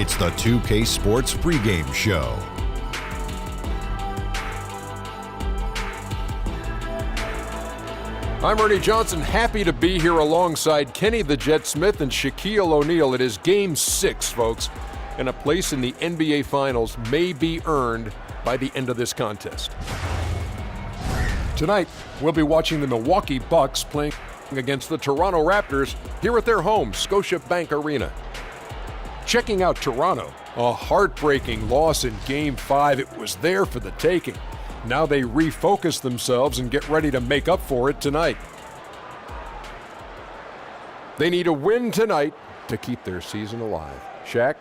It's the 2K Sports Pregame Show. I'm Ernie Johnson, happy to be here alongside Kenny the Jet Smith and Shaquille O'Neal. It is Game 6, folks, and a place in the NBA Finals may be earned by the end of this contest. Tonight, we'll be watching the Milwaukee Bucks playing against the Toronto Raptors here at their home, Scotiabank Arena. Checking out Toronto, a heartbreaking loss in Game 5. It was there for the taking. Now they refocus themselves and get ready to make up for it tonight. They need a win tonight to keep their season alive. Shaq,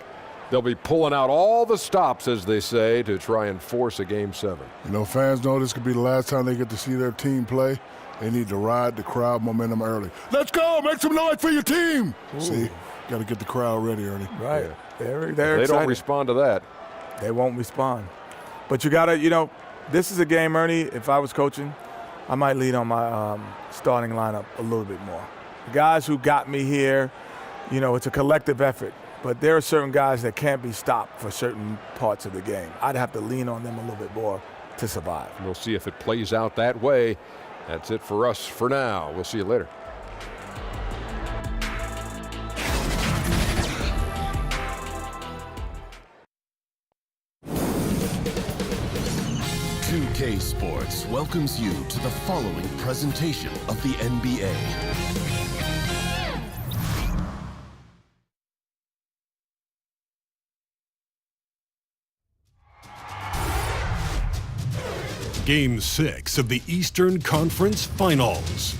they'll be pulling out all the stops, as they say, to try and force a Game 7. You know, fans know this could be the last time they get to see their team play. They need to ride the crowd momentum early. Let's go! Make some noise for your team! Ooh. See, got to get the crowd ready, Ernie. Right. Yeah. They're they excited. don't respond to that. They won't respond. But you got to, this is a game, Ernie, if I was coaching, I might lead on my starting lineup a little bit more. The guys who got me here, it's a collective effort. But there are certain guys that can't be stopped for certain parts of the game. I'd have to lean on them a little bit more to survive. We'll see if it plays out that way. That's it for us for now. We'll see you later. K Sports welcomes you to the following presentation of the NBA. Game 6 of the Eastern Conference Finals.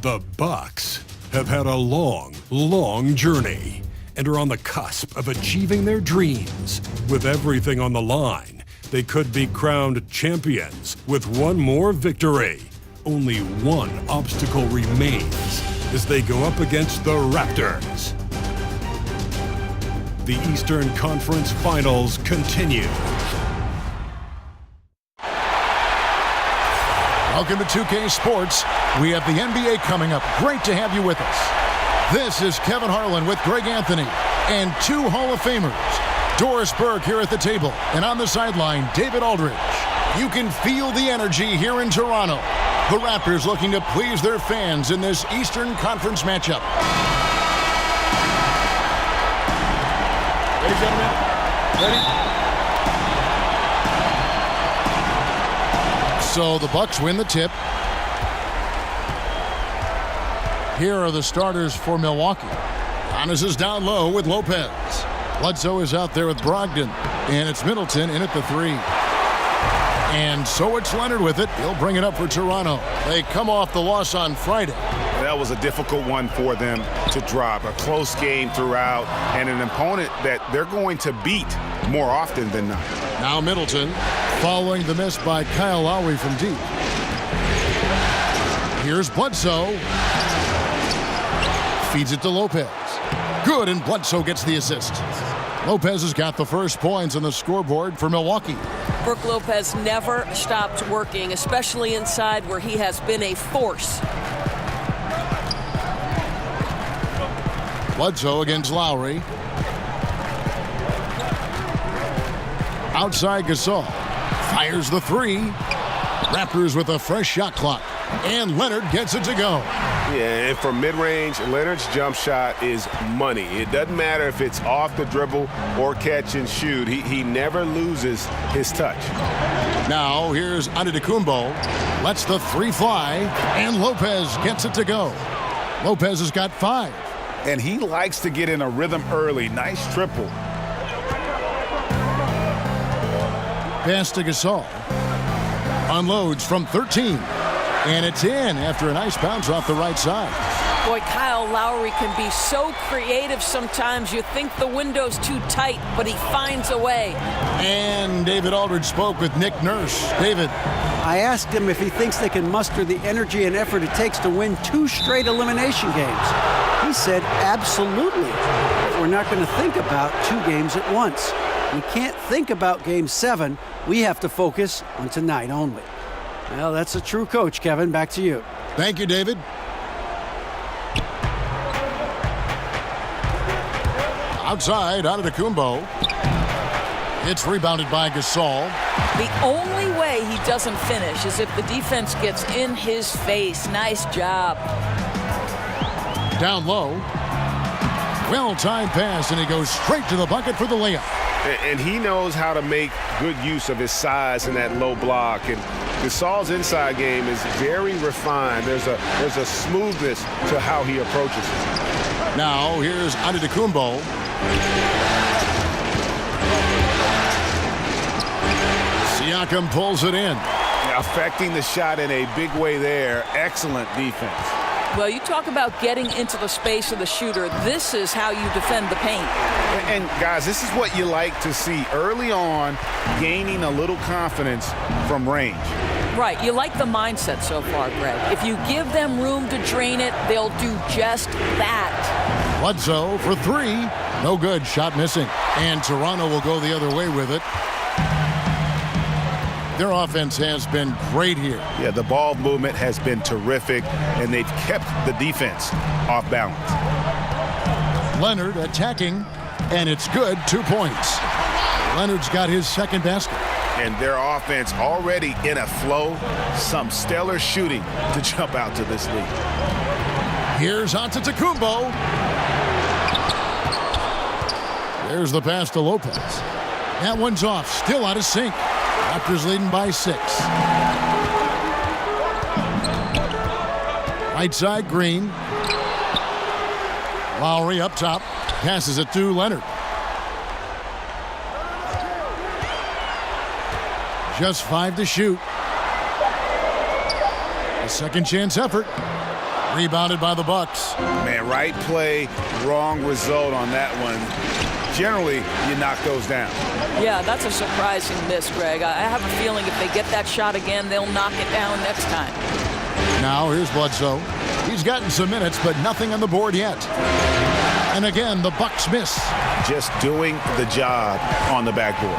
The Bucks have had a long, long journey and are on the cusp of achieving their dreams. With everything on the line, they could be crowned champions with one more victory. Only one obstacle remains as they go up against the Raptors. The Eastern Conference Finals continue. Welcome to 2K Sports. We have the NBA coming up. Great to have you with us. This is Kevin Harlan with Greg Anthony and two Hall of Famers. Doris Burke here at the table, and on the sideline, David Aldridge. You can feel the energy here in Toronto. The Raptors looking to please their fans in this Eastern Conference matchup. Ready, gentlemen? Ready? So the Bucks win the tip. Here are the starters for Milwaukee. Giannis is down low with Lopez. Bledsoe is out there with Brogdon, and it's Middleton in at the 3. And so it's Leonard with it. He'll bring it up for Toronto. They come off the loss on Friday. That was a difficult one for them to drop. A close game throughout, and an opponent that they're going to beat more often than not. Now Middleton, following the miss by Kyle Lowry from deep. Here's Bledsoe. Feeds it to Lopez. Good, and Bledsoe gets the assist. Lopez has got the first points on the scoreboard for Milwaukee. Brook Lopez never stopped working, especially inside where he has been a force. Bledsoe against Lowry. Outside Gasol. Fires the 3. Raptors with a fresh shot clock. And Leonard gets it to go. Yeah, and for mid-range, Leonard's jump shot is money. It doesn't matter if it's off the dribble or catch and shoot. He never loses his touch. Now here's Antetokounmpo. Lets the 3 fly, and Lopez gets it to go. Lopez has got 5. And he likes to get in a rhythm early. Nice triple. Pass to Gasol. Unloads from 13. And it's in after a nice bounce off the right side. Boy, Kyle Lowry can be so creative sometimes. You think the window's too tight, but he finds a way. And David Aldridge spoke with Nick Nurse. David. I asked him if he thinks they can muster the energy and effort it takes to win 2 straight elimination games. He said, absolutely. We're not going to think about 2 games at once. We can't think about Game 7. We have to focus on tonight only. Well, that's a true coach, Kevin. Back to you. Thank you, David. Outside, Antetokounmpo. It's rebounded by Gasol. The only way he doesn't finish is if the defense gets in his face. Nice job. Down low. Well-timed pass, and he goes straight to the bucket for the layup. And he knows how to make good use of his size in that low block. And Gasol's inside game is very refined. There's a smoothness to how he approaches it. Now, here's Antetokounmpo. Siakam pulls it in. Affecting the shot in a big way there. Excellent defense. Well, you talk about getting into the space of the shooter. This is how you defend the paint. And guys, this is what you like to see early on, gaining a little confidence from range. Right. You like the mindset so far, Greg. If you give them room to drain it, they'll do just that. Bledsoe for three. No good. Shot missing. And Toronto will go the other way with it. Their offense has been great here. Yeah, the ball movement has been terrific, and they've kept the defense off balance. Leonard attacking, and it's good. 2 points. Leonard's got his second basket. And their offense already in a flow. Some stellar shooting to jump out to this lead. Here's Antetokounmpo. There's the pass to Lopez. That one's off. Still out of sync. Raptors leading by 6. Right side, Green. Lowry up top. Passes it to Leonard. Just 5 to shoot. A second chance effort. Rebounded by the Bucks. Man, right play, wrong result on that one. Generally, you knock those down. Yeah, that's a surprising miss, Greg. I have a feeling if they get that shot again, they'll knock it down next time. Now here's Bledsoe. He's gotten some minutes, but nothing on the board yet. And again, the Bucks miss. Just doing the job on the backboard.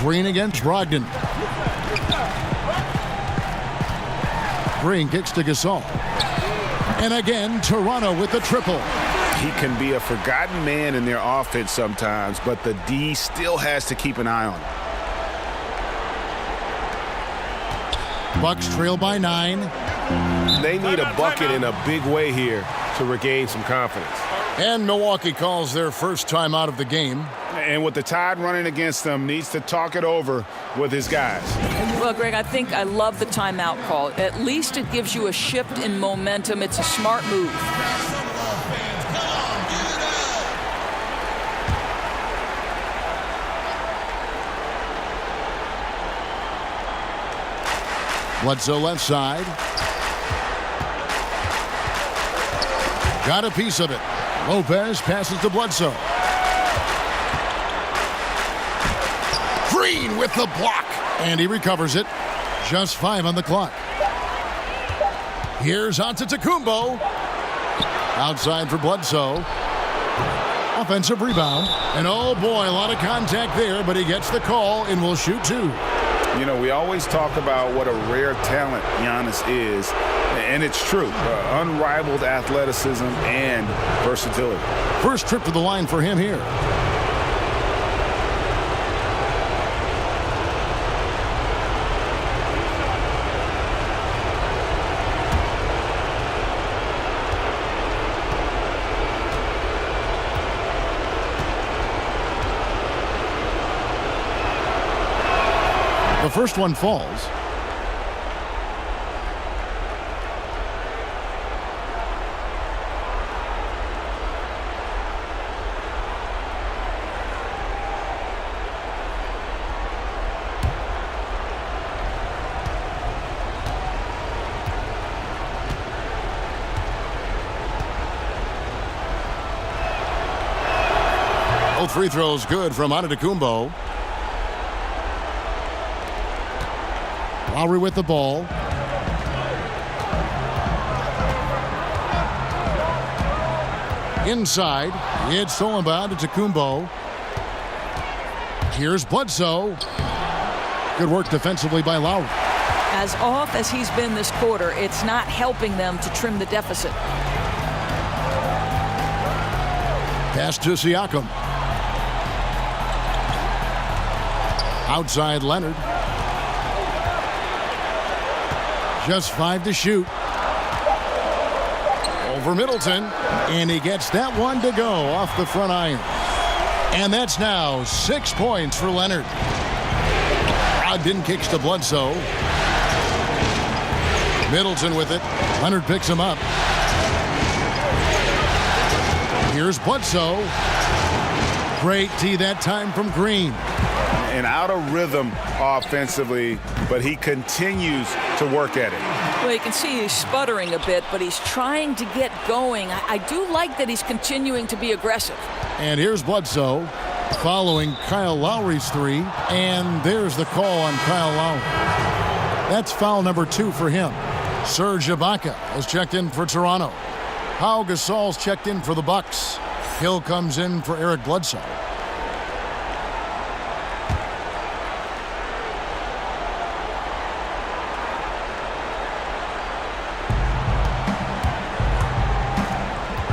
Green against Brogdon. Green kicks to Gasol. And again, Toronto with the triple. He can be a forgotten man in their offense sometimes, but the D still has to keep an eye on him. Bucks trail by 9. They need a bucket in a big way here to regain some confidence. And Milwaukee calls their first time out of the game. And with the Tide running against them, needs to talk it over with his guys. Well, Greg, I think I love the timeout call. At least it gives you a shift in momentum. It's a smart move. Bledsoe left side. Got a piece of it. Lopez passes to Bledsoe. Green with the block. And he recovers it. Just 5 on the clock. Here's Antetokounmpo. Outside for Bledsoe. Offensive rebound. And oh boy, a lot of contact there, but he gets the call and will shoot 2. You know, we always talk about what a rare talent Giannis is, and it's true. Unrivaled athleticism and versatility. First trip to the line for him here. The first one falls. Both free throws good from Antetokounmpo. Lowry with the ball. Inside. It's stolen by Antetokounmpo. Here's Bledsoe. Good work defensively by Lowry. As off as he's been this quarter, it's not helping them to trim the deficit. Pass to Siakam. Outside Leonard. Just 5 to shoot. Over Middleton. And he gets that one to go off the front iron. And that's now 6 points for Leonard. Brogdon kicks to Bledsoe. Middleton with it. Leonard picks him up. Here's Bledsoe. Great tee that time from Green. And out of rhythm offensively, but he continues to work at it. Well, you can see he's sputtering a bit, but he's trying to get going. I do like that he's continuing to be aggressive. And here's Bledsoe following Kyle Lowry's three. And there's the call on Kyle Lowry. That's foul number 2 for him. Serge Ibaka has checked in for Toronto. Pau Gasol's checked in for the Bucks. Hill comes in for Eric Bledsoe.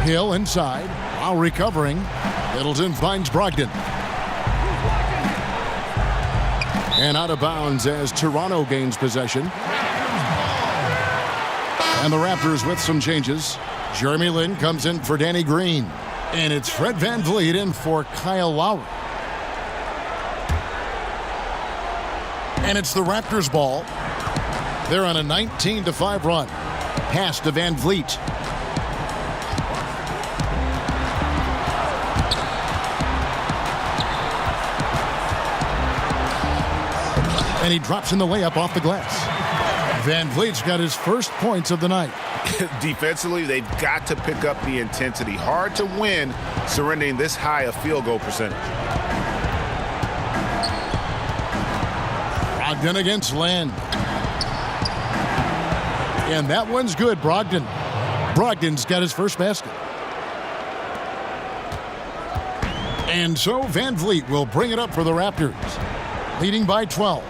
Hill inside, while recovering. Middleton finds Brogdon. And out of bounds as Toronto gains possession. And the Raptors with some changes. Jeremy Lin comes in for Danny Green. And it's Fred VanVleet in for Kyle Lowry. And it's the Raptors ball. They're on a 19-5 run. Pass to VanVleet. And he drops in the layup off the glass. VanVleet's got his first points of the night. Defensively, they've got to pick up the intensity. Hard to win surrendering this high a field goal percentage. Brogdon against Len. And that one's good, Brogdon. Brogdon's got his first basket. And so VanVleet will bring it up for the Raptors, leading by 12.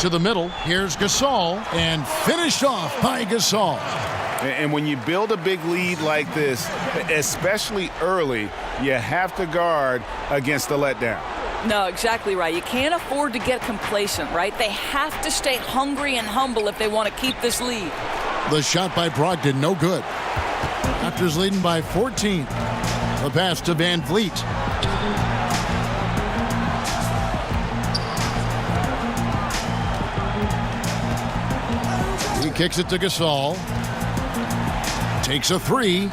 To the middle, here's Gasol, and finished off by Gasol. And when you build a big lead like this, especially early, you have to guard against the letdown. No, exactly right. You can't afford to get complacent, right? They have to stay hungry and humble if they want to keep this lead. The shot by Brogdon, no good. Raptors leading by 14. The pass to VanVleet. He kicks it to Gasol. Takes a three.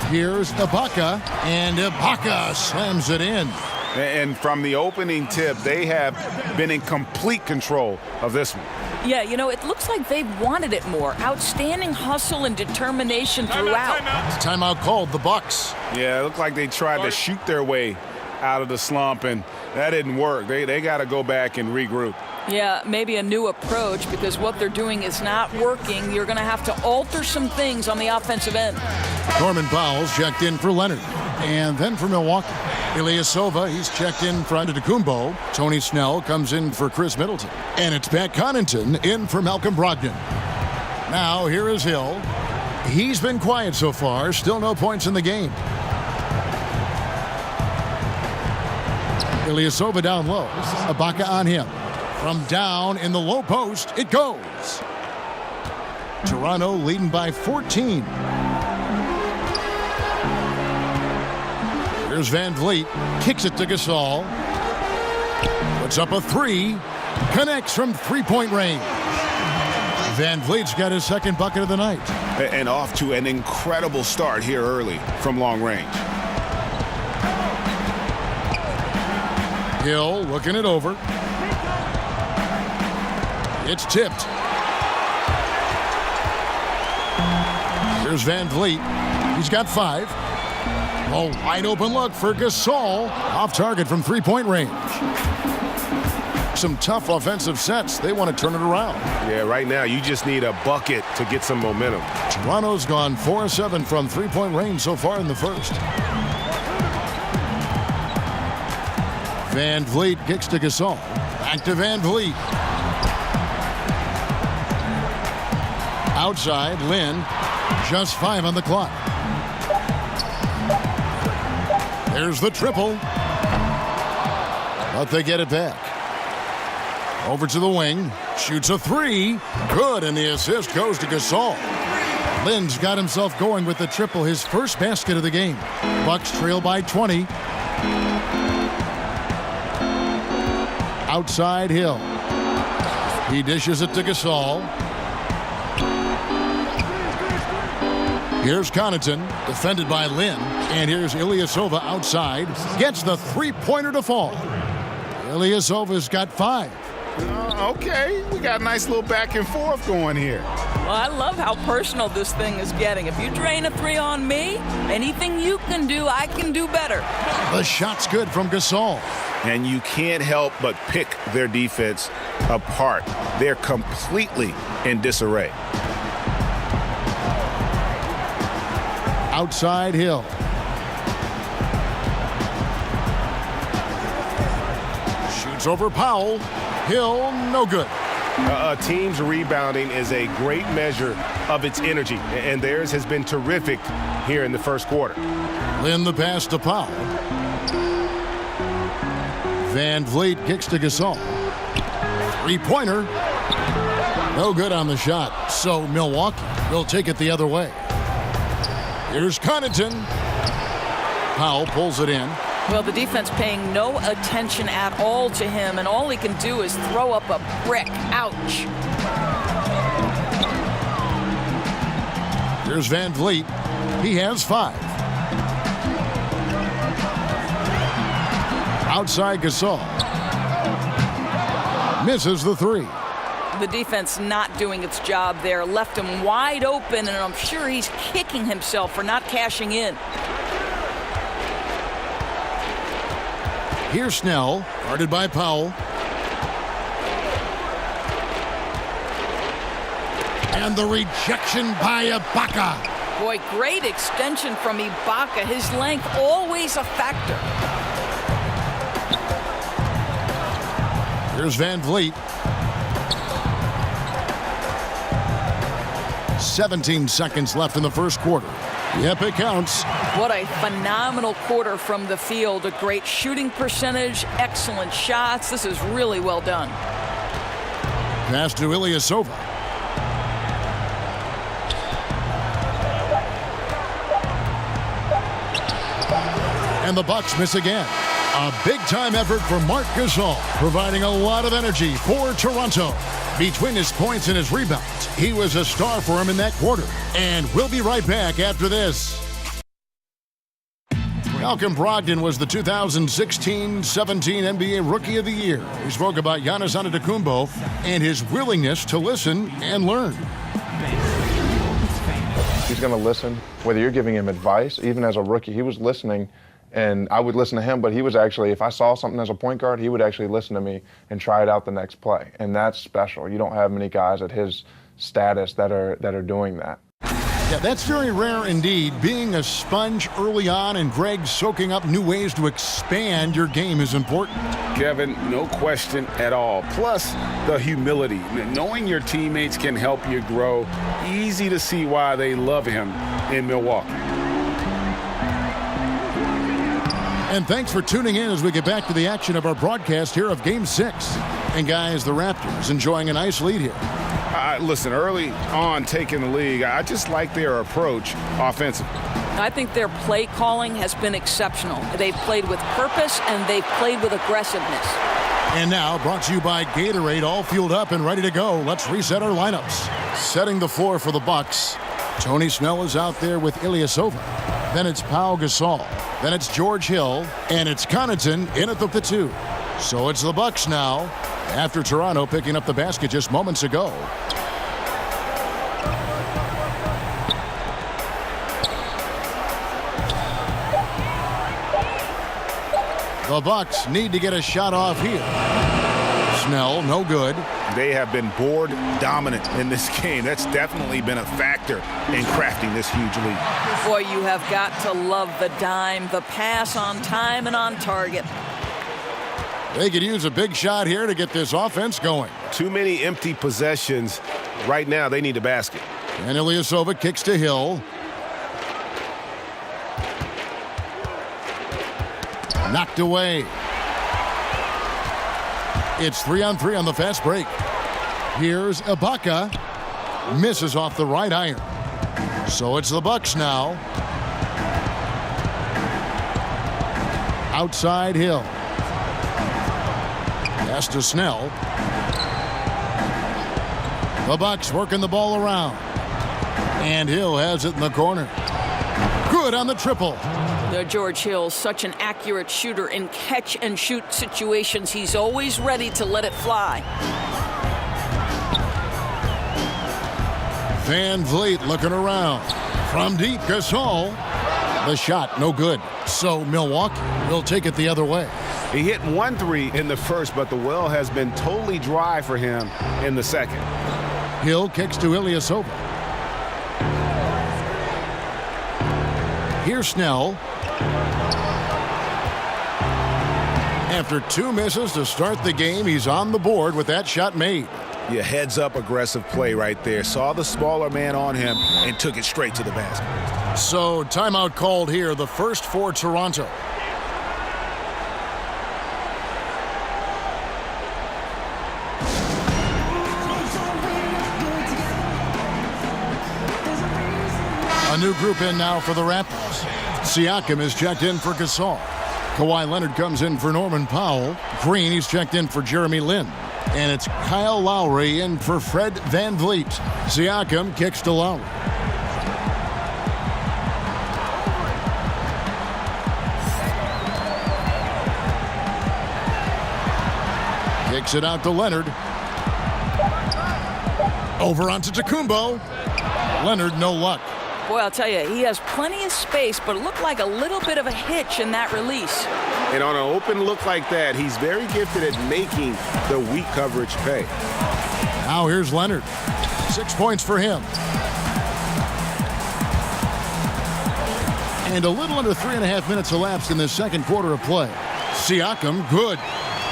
Here's Ibaka, and Ibaka slams it in. And from the opening tip, they have been in complete control of this one. Yeah, you know, it looks like they've wanted it more. Outstanding hustle and determination throughout. Timeout called, the Bucks. Yeah, it looked like they tried to shoot their way out of the slump, and that didn't work. They got to go back and regroup. Yeah, maybe a new approach, because what they're doing is not working. You're going to have to alter some things on the offensive end. Norman Powell's checked in for Leonard. And then for Milwaukee, Ilyasova, he's checked in for Antetokounmpo. Tony Snell comes in for Chris Middleton. And it's Pat Connaughton in for Malcolm Brogdon. Now here is Hill. He's been quiet so far. Still no points in the game. Ilyasova down low. Ibaka on him. From down in the low post, it goes. Toronto leading by 14. Here's VanVleet, kicks it to Gasol. Puts up a three, connects from three-point range. VanVleet's got his second bucket of the night. And off to an incredible start here early from long range. Hill looking it over. It's tipped. Here's VanVleet. He's got 5. A wide open look for Gasol. Off target from three-point range. Some tough offensive sets. They want to turn it around. Yeah, right now you just need a bucket to get some momentum. Toronto's gone 4-7 from three-point range so far in the first. VanVleet kicks to Gasol. Back to VanVleet. Outside, Lin. Just 5 on the clock. There's the triple. But they get it back. Over to the wing. Shoots a three. Good, and the assist goes to Gasol. Lynn's got himself going with the triple, his first basket of the game. Bucks trail by 20. Outside Hill. He dishes it to Gasol. Here's Connaughton, defended by Lynn. And here's Ilyasova outside. Gets the three-pointer to fall. Ilyasova's got 5. Okay, we got a nice little back and forth going here. Well, I love how personal this thing is getting. If you drain a 3 on me, anything you can do, I can do better. The shot's good from Gasol. And you can't help but pick their defense apart. They're completely in disarray. Outside Hill. Shoots over Powell. Hill, no good. A team's rebounding is a great measure of its energy, and theirs has been terrific here in the first quarter. Lynn the pass to Powell. Van Vliet kicks to Gasol. Three-pointer. No good on the shot, so Milwaukee will take it the other way. Here's Connaughton. Powell pulls it in. Well, the defense paying no attention at all to him, and all he can do is throw up a brick. Ouch. Here's Van Vliet. He has 5. Outside Gasol. Misses the 3. The defense not doing its job there. Left him wide open, and I'm sure he's kicking himself for not cashing in. Here's Snell, guarded by Powell. And the rejection by Ibaka. Boy, great extension from Ibaka. His length always a factor. Here's Van Vliet. 17 seconds left in the first quarter. Yep, it counts. What a phenomenal quarter from the field. A great shooting percentage, excellent shots. This is really well done. Pass to Ilyasova. And the Bucks miss again. A big-time effort for Marc Gasol, providing a lot of energy for Toronto. Between his points and his rebounds, he was a star for him in that quarter. And we'll be right back after this. Malcolm Brogdon was the 2016-17 NBA Rookie of the Year. He spoke about Giannis Antetokounmpo and his willingness to listen and learn. He's going to listen, whether you're giving him advice. Even as a rookie, he was listening, and I would listen to him, but he was actually, if I saw something as a point guard, he would actually listen to me and try it out the next play. And that's special. You don't have many guys at his status that are doing that. Yeah, that's very rare indeed. Being a sponge early on and Greg soaking up new ways to expand your game is important. Kevin, no question at all. Plus, the humility. Knowing your teammates can help you grow. Easy to see why they love him in Milwaukee. And thanks for tuning in as we get back to the action of our broadcast here of Game 6. And guys, the Raptors enjoying a nice lead here. Listen, early on taking the league, I just like their approach offensively. I think their play calling has been exceptional. They've played with purpose, and they've played with aggressiveness. And now, brought to you by Gatorade, all fueled up and ready to go. Let's reset our lineups. Setting the floor for the Bucks. Tony Snell is out there with Ilyasova. Then it's Pau Gasol. Then it's George Hill. And it's Connaughton in at the 2. So it's the Bucks now, after Toronto picking up the basket just moments ago. The Bucks need to get a shot off here. Snell, no good. They have been board dominant in this game. That's definitely been a factor in crafting this huge lead. Boy, you have got to love the dime, the pass on time and on target. They could use a big shot here to get this offense going. Too many empty possessions. Right now, they need a basket. And Ilyasova kicks to Hill. Knocked away. It's 3-on-3 on the fast break. Here's Ibaka. Misses off the right iron. So it's the Bucks now. Outside Hill. Pass to Snell. The Bucks working the ball around. And Hill has it in the corner. Good on the triple. George Hill, such an accurate shooter in catch-and-shoot situations. He's always ready to let it fly. Van Vliet looking around. From deep, Gasol. The shot, no good. So Milwaukee will take it the other way. He hit 1 3 in the first, but the well has been totally dry for him in the second. Hill kicks to Ilyasova. Here's Snell. After 2 misses to start the game, he's on the board with that shot made. Yeah, heads-up aggressive play right there. Saw the smaller man on him and took it straight to the basket. So timeout called here, the first for Toronto. A new group in now for the Raptors. Siakam is checked in for Gasol. Kawhi Leonard comes in for Norman Powell. Green, he's checked in for Jeremy Lin. And it's Kyle Lowry in for Fred VanVleet. Siakam kicks to Lowry. Kicks it out to Leonard. Over onto Tacumbo. Leonard, no luck. Boy, I'll tell you, he has plenty of space, but it looked like a little bit of a hitch in that release. And on an open look like that, he's very gifted at making the weak coverage pay. Now here's Leonard. 6 points for him. And a little under 3.5 minutes elapsed in the second quarter of play. Siakam, good.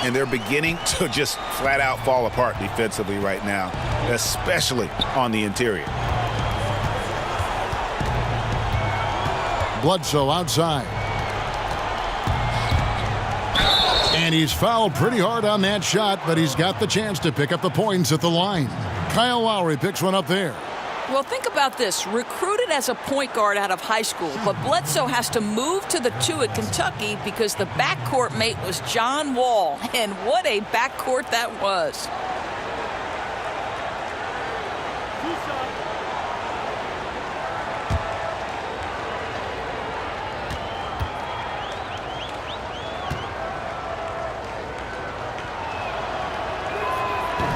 And they're beginning to just flat out fall apart defensively right now, especially on the interior. Bledsoe outside. And he's fouled pretty hard on that shot, but he's got the chance to pick up the points at the line. Kyle Lowry picks one up there. Well, think about this. Recruited as a point guard out of high school, but Bledsoe has to move to the 2 at Kentucky because the backcourt mate was John Wall. And what a backcourt that was.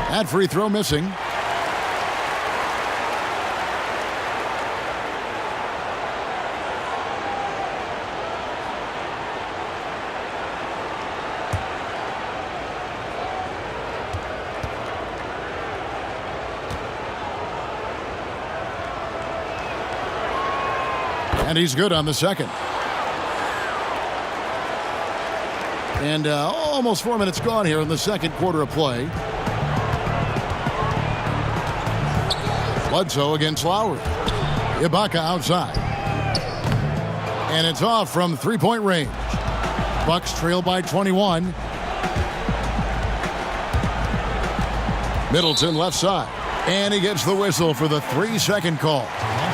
That free throw missing. And he's good on the second. And almost 4 minutes gone here in the second quarter of play. Bledsoe against Lowry. Ibaka outside. And it's off from three-point range. Bucks trail by 21. Middleton left side. And he gets the whistle for the 3-second call.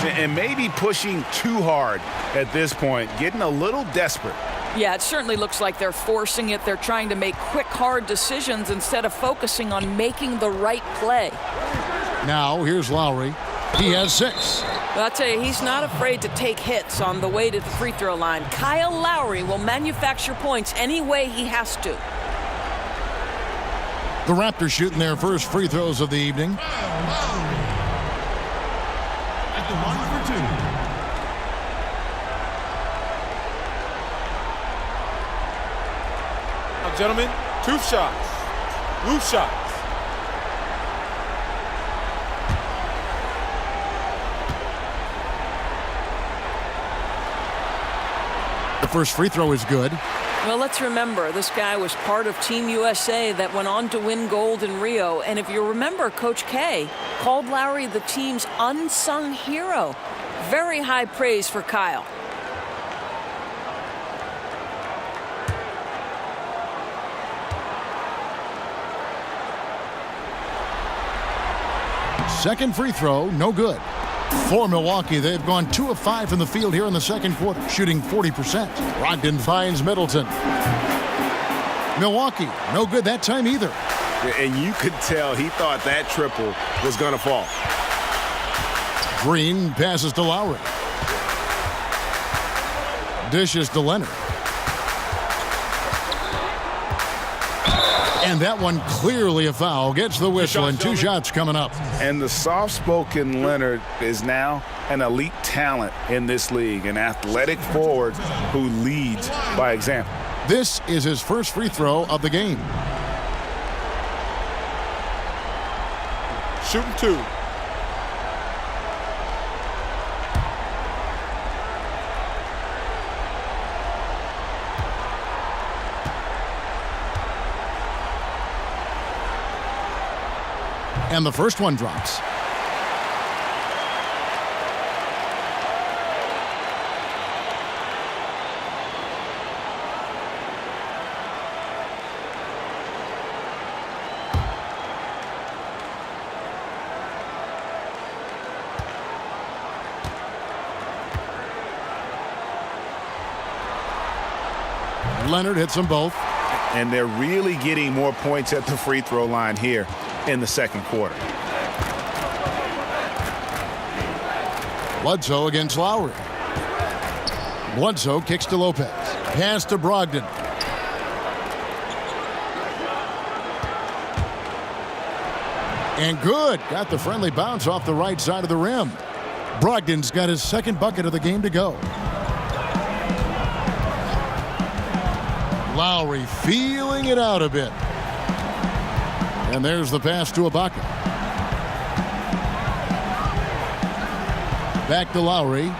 And maybe pushing too hard at this point, getting a little desperate. Yeah, it certainly looks like they're forcing it. They're trying to make quick, hard decisions instead of focusing on making the right play. Now, here's Lowry. He has 6. But I'll tell you, he's not afraid to take hits on the way to the free throw line. Kyle Lowry will manufacture points any way he has to. The Raptors shooting their first free throws of the evening. At the line for 2. Now, gentlemen, 2 shots. Loose shots. The first free throw is good. Well, let's remember, this guy was part of Team USA that went on to win gold in Rio. And if you remember, Coach K called Lowry the team's unsung hero. Very high praise for Kyle. Second free throw, no good. For Milwaukee, they've gone 2 of 5 from the field here in the second quarter, shooting 40%. Brogdon finds Middleton. Milwaukee, no good that time either. And you could tell he thought that triple was going to fall. Green passes to Lowry. Dishes to Leonard. And that one clearly a foul. Gets the whistle and 2 shots coming up. And the soft-spoken Leonard is now an elite talent in this league, an athletic forward who leads by example. This is his first free throw of the game. Shooting 2. And the first one drops. Leonard hits them both. And they're really getting more points at the free throw line here in the second quarter. Bledsoe against Lowry. Bledsoe kicks to Lopez. Pass to Brogdon. And good. Got the friendly bounce off the right side of the rim. Brogdon's got his second bucket of the game to go. Lowry feeling it out a bit. And there's the pass to Ibaka. Back to Lowry.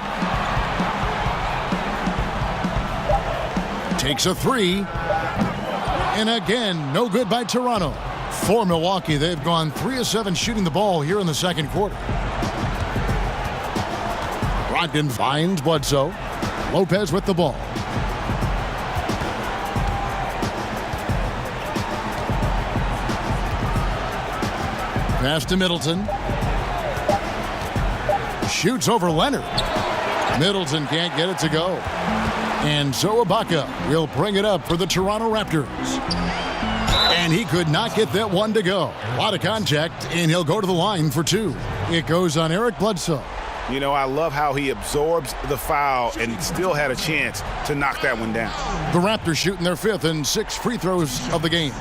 Takes a 3. And again, no good by Toronto. For Milwaukee, they've gone 3 of 7 shooting the ball here in the second quarter. Brogdon finds Bledsoe. Lopez with the ball. Pass to Middleton. Shoots over Leonard. Middleton can't get it to go. And so Ibaka will bring it up for the Toronto Raptors. And he could not get that one to go. A lot of contact, and he'll go to the line for 2. It goes on Eric Bledsoe. You know, I love how he absorbs the foul and still had a chance to knock that one down. The Raptors shooting their 5th and 6th free throws of the game.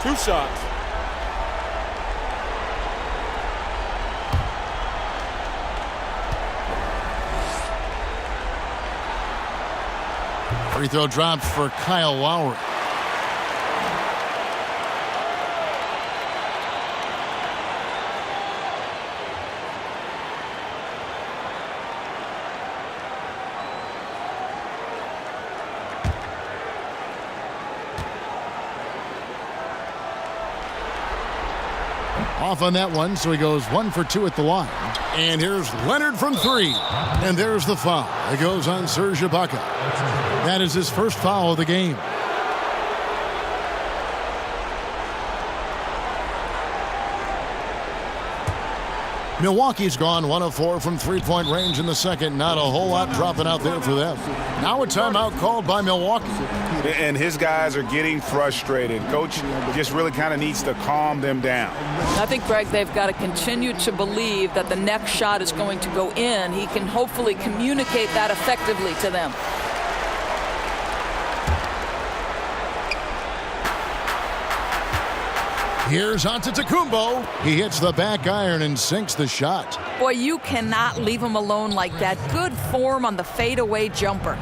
Two shots. Free throw drops for Kyle Lowry. Off on that one, so he goes 1 for 2 at the line. And here's Leonard from 3. And there's the foul. It goes on Serge Ibaka. That is his first foul of the game. Milwaukee's gone 1 of 4 from three-point range in the second. Not a whole lot dropping out there for them. Now a timeout called by Milwaukee. And his guys are getting frustrated. Coach just really kind of needs to calm them down. I think, Greg, they've got to continue to believe that the next shot is going to go in. He can hopefully communicate that effectively to them. Here's Antetokounmpo. He hits the back iron and sinks the shot. Boy, you cannot leave him alone like that. Good form on the fadeaway jumper.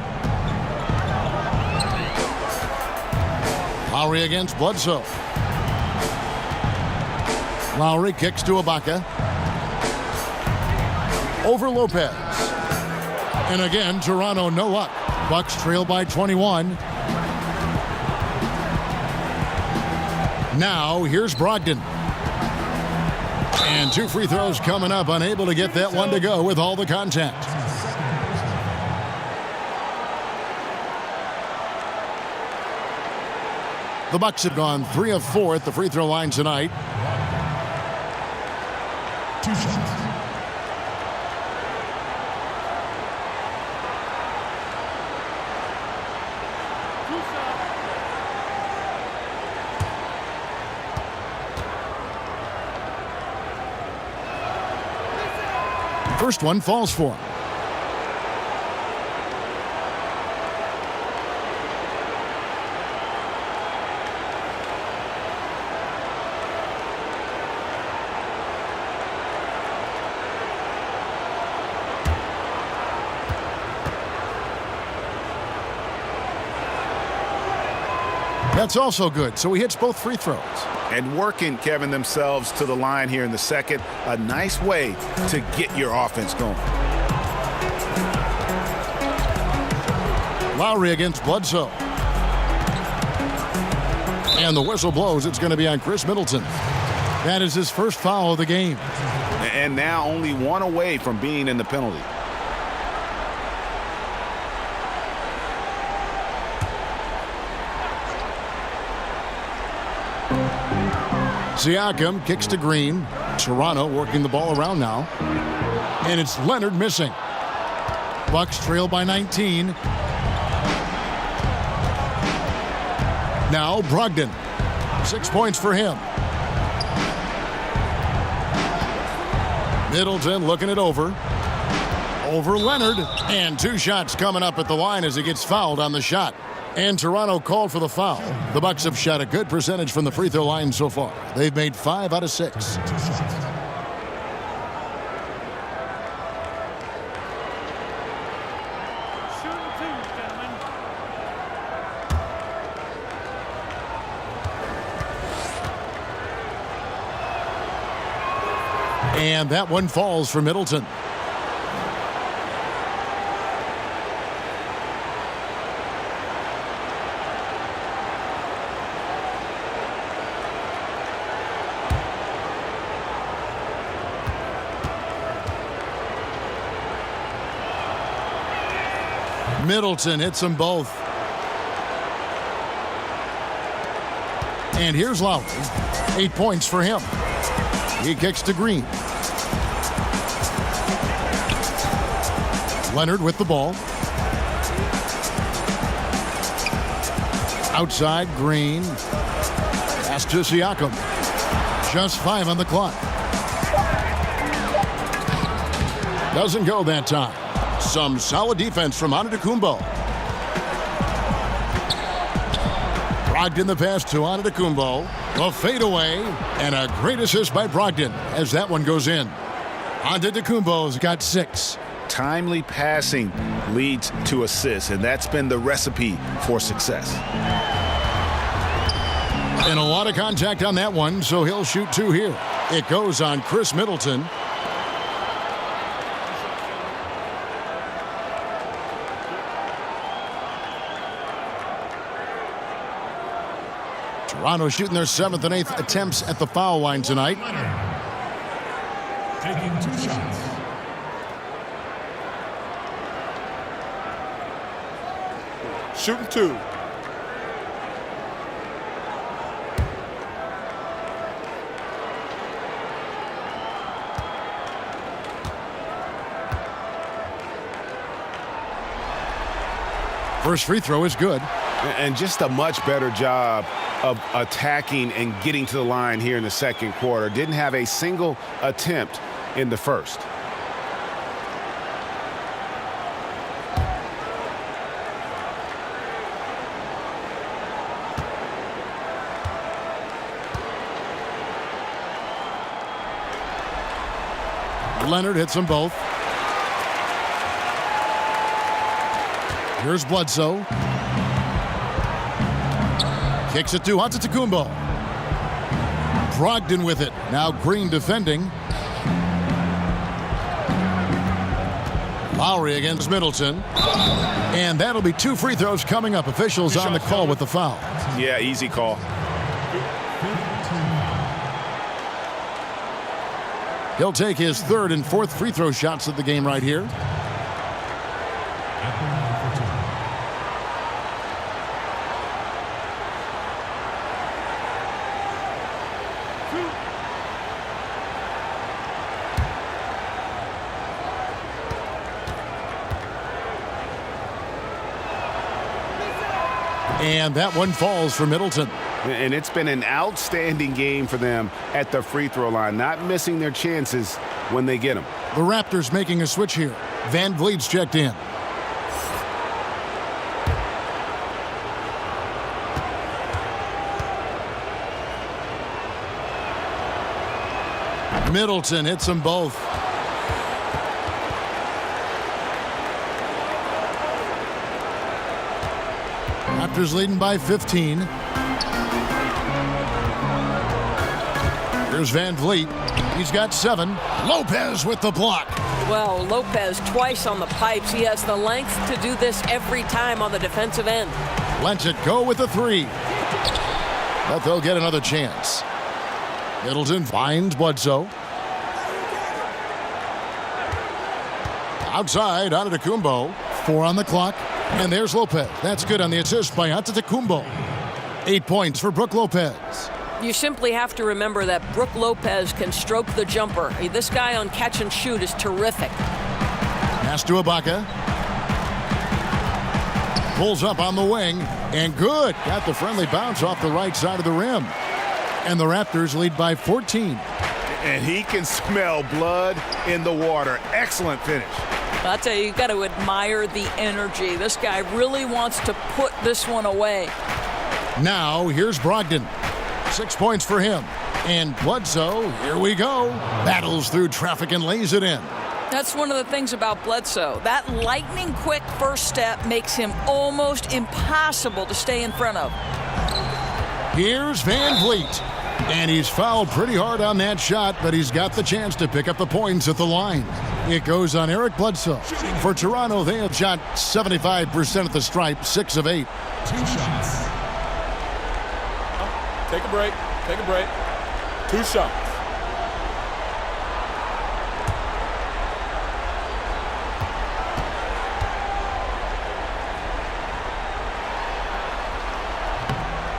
Lowry against Bledsoe. Lowry kicks to Ibaka. Over Lopez. And again, Toronto no luck. Bucks trail by 21. Now, here's Brogdon. And 2 free throws coming up, unable to get that one to go with all the contact. The Bucks have gone 3 of 4 at the free throw line tonight. 2 shots. First one falls for him. That's also good, so he hits both free throws. And working, Kevin, themselves to the line here in the second. A nice way to get your offense going. Lowry against Bledsoe. And the whistle blows. It's going to be on Chris Middleton. That is his first foul of the game. And now only one away from being in the penalty. Siakam kicks to Green. Toronto working the ball around now. And it's Leonard missing. Bucks trail by 19. Now Brogdon. 6 points for him. Middleton looking it over. Over Leonard. And 2 shots coming up at the line as he gets fouled on the shot. And Toronto called for the foul. The Bucks have shot a good percentage from the free throw line so far. They've made 5 out of 6. And that one falls for Middleton. Middleton hits them both. And here's Lowry. 8 points for him. He kicks to Green. Leonard with the ball. Outside, Green. Pass to Siakam. Just 5 on the clock. Doesn't go that time. Some solid defense from Antetokounmpo. Brogdon the pass to Antetokounmpo. A fadeaway and a great assist by Brogdon as that one goes in. Antetokounmpo's got 6. Timely passing leads to assists, and that's been the recipe for success. And a lot of contact on that one, so he'll shoot 2 here. It goes on Chris Middleton. Toronto shooting their 7th and 8th attempts at the foul line tonight. Taking 2 shots. Shooting 2. First free throw is good. And just a much better job of attacking and getting to the line here in the second quarter. Didn't have a single attempt in the first. Leonard hits them both. Here's Bledsoe. Kicks it to Antetokounmpo. Brogdon with it. Now Green defending. Lowry against Middleton. And that'll be 2 free throws coming up. Officials on the call with the foul. Yeah, easy call. He'll take his 3rd and 4th free throw shots of the game right here. And that one falls for Middleton. And it's been an outstanding game for them at the free throw line, not missing their chances when they get them. The Raptors making a switch here. Van Vliet's checked in. Middleton hits them both. Raptors leading by 15. Here's Van Vliet. He's got 7. Lopez with the block. Well, Lopez twice on the pipes. He has the length to do this every time on the defensive end. Lets it go with the 3. But they'll get another chance. Middleton finds Bledsoe. Outside, Antetokounmpo. 4 on the clock. And there's Lopez. That's good on the assist by Antetokounmpo. 8 points for Brook Lopez. You simply have to remember that Brook Lopez can stroke the jumper. This guy on catch and shoot is terrific. Pass to Ibaka. Pulls up on the wing. And good. Got the friendly bounce off the right side of the rim. And the Raptors lead by 14. And he can smell blood in the water. Excellent finish. I'll tell you got to admire the energy. This guy really wants to put this one away. Now, here's Brogdon. 6 points for him. And Bledsoe, here we go. Battles through traffic and lays it in. That's one of the things about Bledsoe. That lightning-quick first step makes him almost impossible to stay in front of. Here's Van Vliet. And he's fouled pretty hard on that shot, but he's got the chance to pick up the points at the line. It goes on Eric Bledsoe. For Toronto, they have shot 75% at the stripe, 6 of 8. 2 shots. Take a break. Take a break. 2 shots.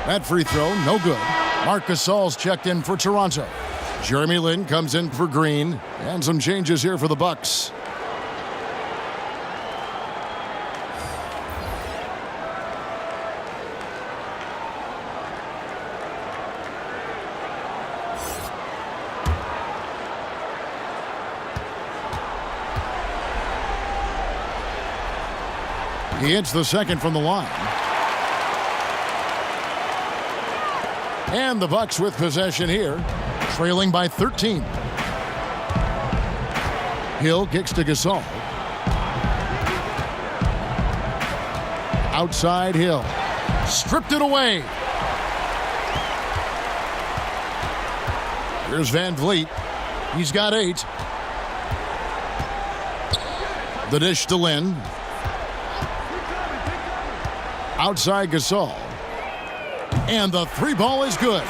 That free throw, no good. Marc Gasol's checked in for Toronto. Jeremy Lin comes in for Green. And some changes here for the Bucks. He hits the second from the line. And the Bucks with possession here, trailing by 13. Hill kicks to Gasol. Outside Hill. Stripped it away. Here's Van Vliet. He's got 8. The dish to Lin. Outside Gasol. And the 3 ball is good.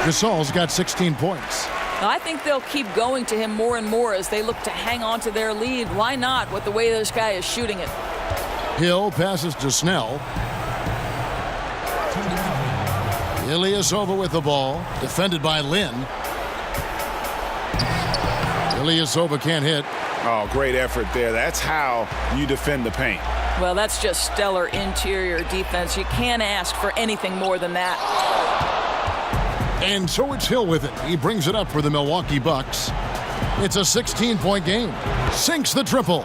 Gasol's got 16 points. I think they'll keep going to him more and more as they look to hang on to their lead. Why not with the way this guy is shooting it? Hill passes to Snell. Ilyasova with the ball. Defended by Lin. Ilyasova can't hit. Oh, great effort there. That's how you defend the paint. Well, that's just stellar interior defense. You can't ask for anything more than that. And so it's Hill with it. He brings it up for the Milwaukee Bucks. It's a 16-point game. Sinks the triple.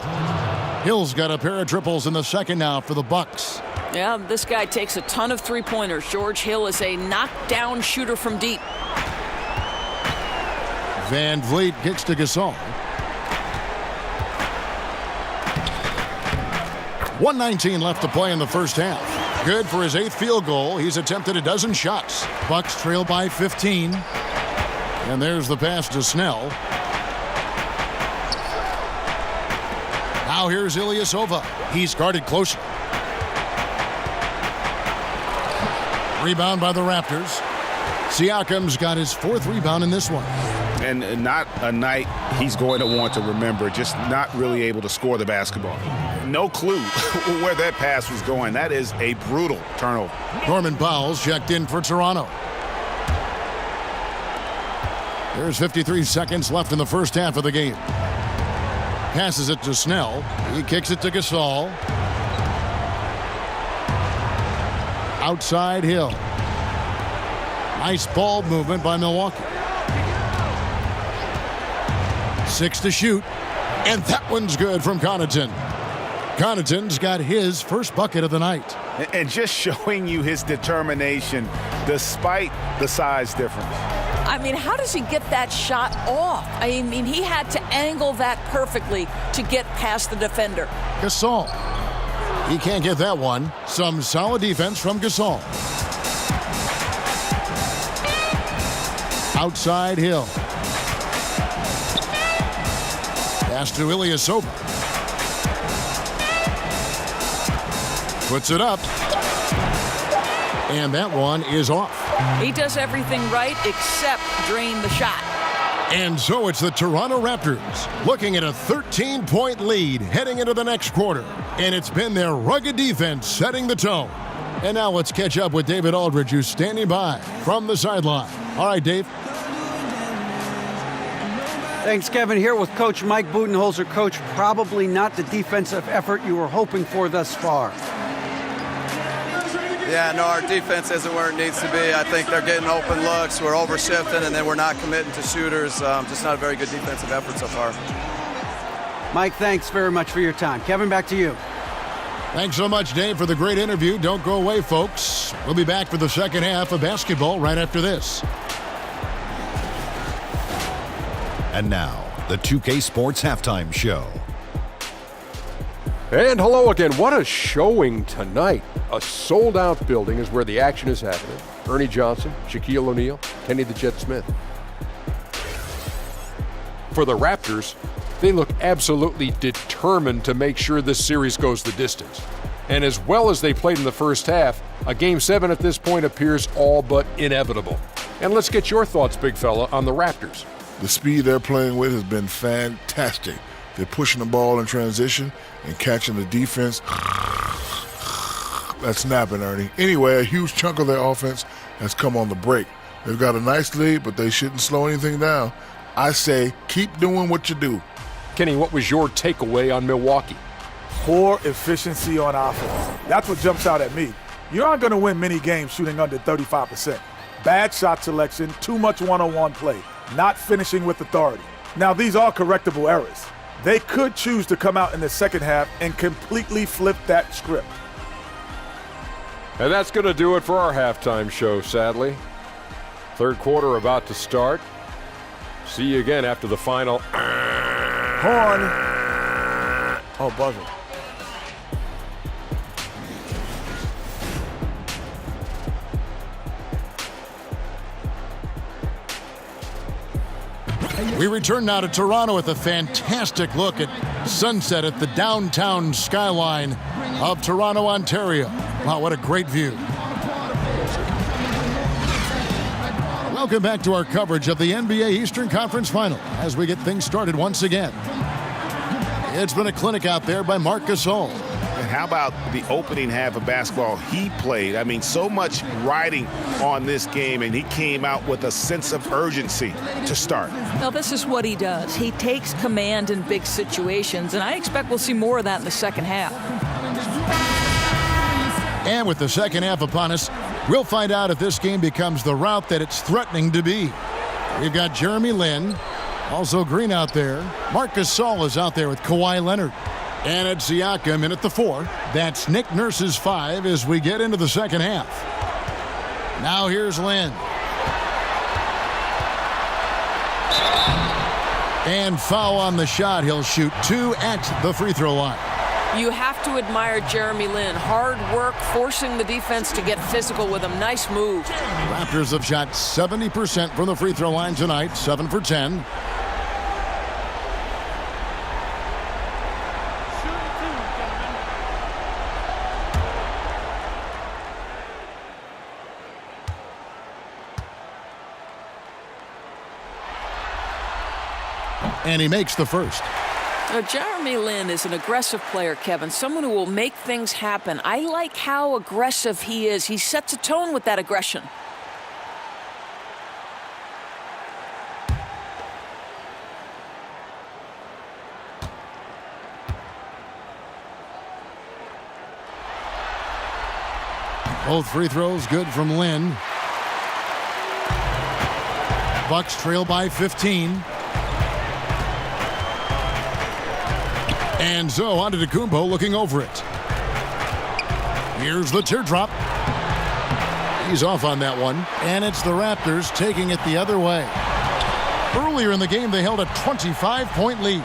Hill's got a pair of triples in the second now for the Bucks. Yeah, this guy takes a ton of three-pointers. George Hill is a knockdown shooter from deep. Van Vliet kicks to Gasol. 1:19 left to play in the first half. Good for his 8th field goal. He's attempted a dozen shots. Bucks trail by 15. And there's the pass to Snell. Now here's Ilyasova. He's guarded closely. Rebound by the Raptors. Siakam's got his 4th rebound in this one. And not a night he's going to want to remember, just not really able to score the basketball. No clue where that pass was going. That is a brutal turnover. Norman Powell's checked in for Toronto. There's 53 seconds left in the first half of the game. Passes it to Snell. He kicks it to Gasol. Outside Hill. Nice ball movement by Milwaukee. 6 to shoot. And that one's good from Connaughton. Connaughton's got his first bucket of the night. And just showing you his determination despite the size difference. I mean, how does he get that shot off? I mean, he had to angle that perfectly to get past the defender. Gasol. He can't get that one. Some solid defense from Gasol. Outside Hill. Pass to Ilyasova. Puts it up. And that one is off. He does everything right except drain the shot. And so it's the Toronto Raptors looking at a 13-point lead heading into the next quarter. And it's been their rugged defense setting the tone. And now let's catch up with David Aldridge, who's standing by from the sideline. All right, Dave. Thanks, Kevin. Here with Coach Mike Budenholzer. Coach, probably not the defensive effort you were hoping for thus far. Yeah, no, our defense isn't where it needs to be. I think they're getting open looks. We're overshifting, and then we're not committing to shooters. Just not a very good defensive effort so far. Mike, thanks very much for your time. Kevin, back to you. Thanks so much, Dave, for the great interview. Don't go away, folks. We'll be back for the second half of basketball right after this. And now, the 2K Sports Halftime Show. And hello again. What a showing tonight. A sold-out building is where the action is happening. Ernie Johnson, Shaquille O'Neal, Kenny the Jet Smith. For the Raptors, they look absolutely determined to make sure this series goes the distance. And as well as they played in the first half, a Game 7 at this point appears all but inevitable. And let's get your thoughts, big fella, on the Raptors. The speed they're playing with has been fantastic. They're pushing the ball in transition and catching the defense. That's snapping, Ernie. Anyway, a huge chunk of their offense has come on the break. They've got a nice lead, but they shouldn't slow anything down. I say keep doing what you do. Kenny, what was your takeaway on Milwaukee? Poor efficiency on offense. That's what jumps out at me. You aren't going to win many games shooting under 35%. Bad shot selection, too much one-on-one play, not finishing with authority. Now, these are correctable errors. They could choose to come out in the second half and completely flip that script. And that's going to do it for our halftime show, sadly. Third quarter about to start. See you again after the final. Horn. Oh, buzzer. We return now to Toronto with a fantastic look at sunset at the downtown skyline of Toronto, Ontario. Wow, what a great view. Welcome back to our coverage of the NBA Eastern Conference Final as we get things started once again. It's been a clinic out there by Marc Gasol. And how about the opening half of basketball he played? I mean, so much riding on this game, and he came out with a sense of urgency to start. Now, this is what he does. He takes command in big situations, and I expect we'll see more of that in the second half. And with the second half upon us, we'll find out if this game becomes the route that it's threatening to be. We've got Jeremy Lin, also Green out there. Marc Gasol is out there with Kawhi Leonard. And it's Siakam in at the 4. That's Nick Nurse's 5 as we get into the second half. Now here's Lin. And foul on the shot. He'll shoot 2 at the free throw line. You have to admire Jeremy Lin. Hard work, forcing the defense to get physical with him. Nice move. Raptors have shot 70% from the free throw line tonight, 7 for 10. And he makes the first. Now, Jeremy Lin is an aggressive player, Kevin, someone who will make things happen. I like how aggressive he is. He sets a tone with that aggression. Both free throws good from Lynn. Bucks trail by 15. And so Antetokounmpo looking over it. Here's the teardrop. He's off on that one. And it's the Raptors taking it the other way. Earlier in the game, they held a 25-point lead.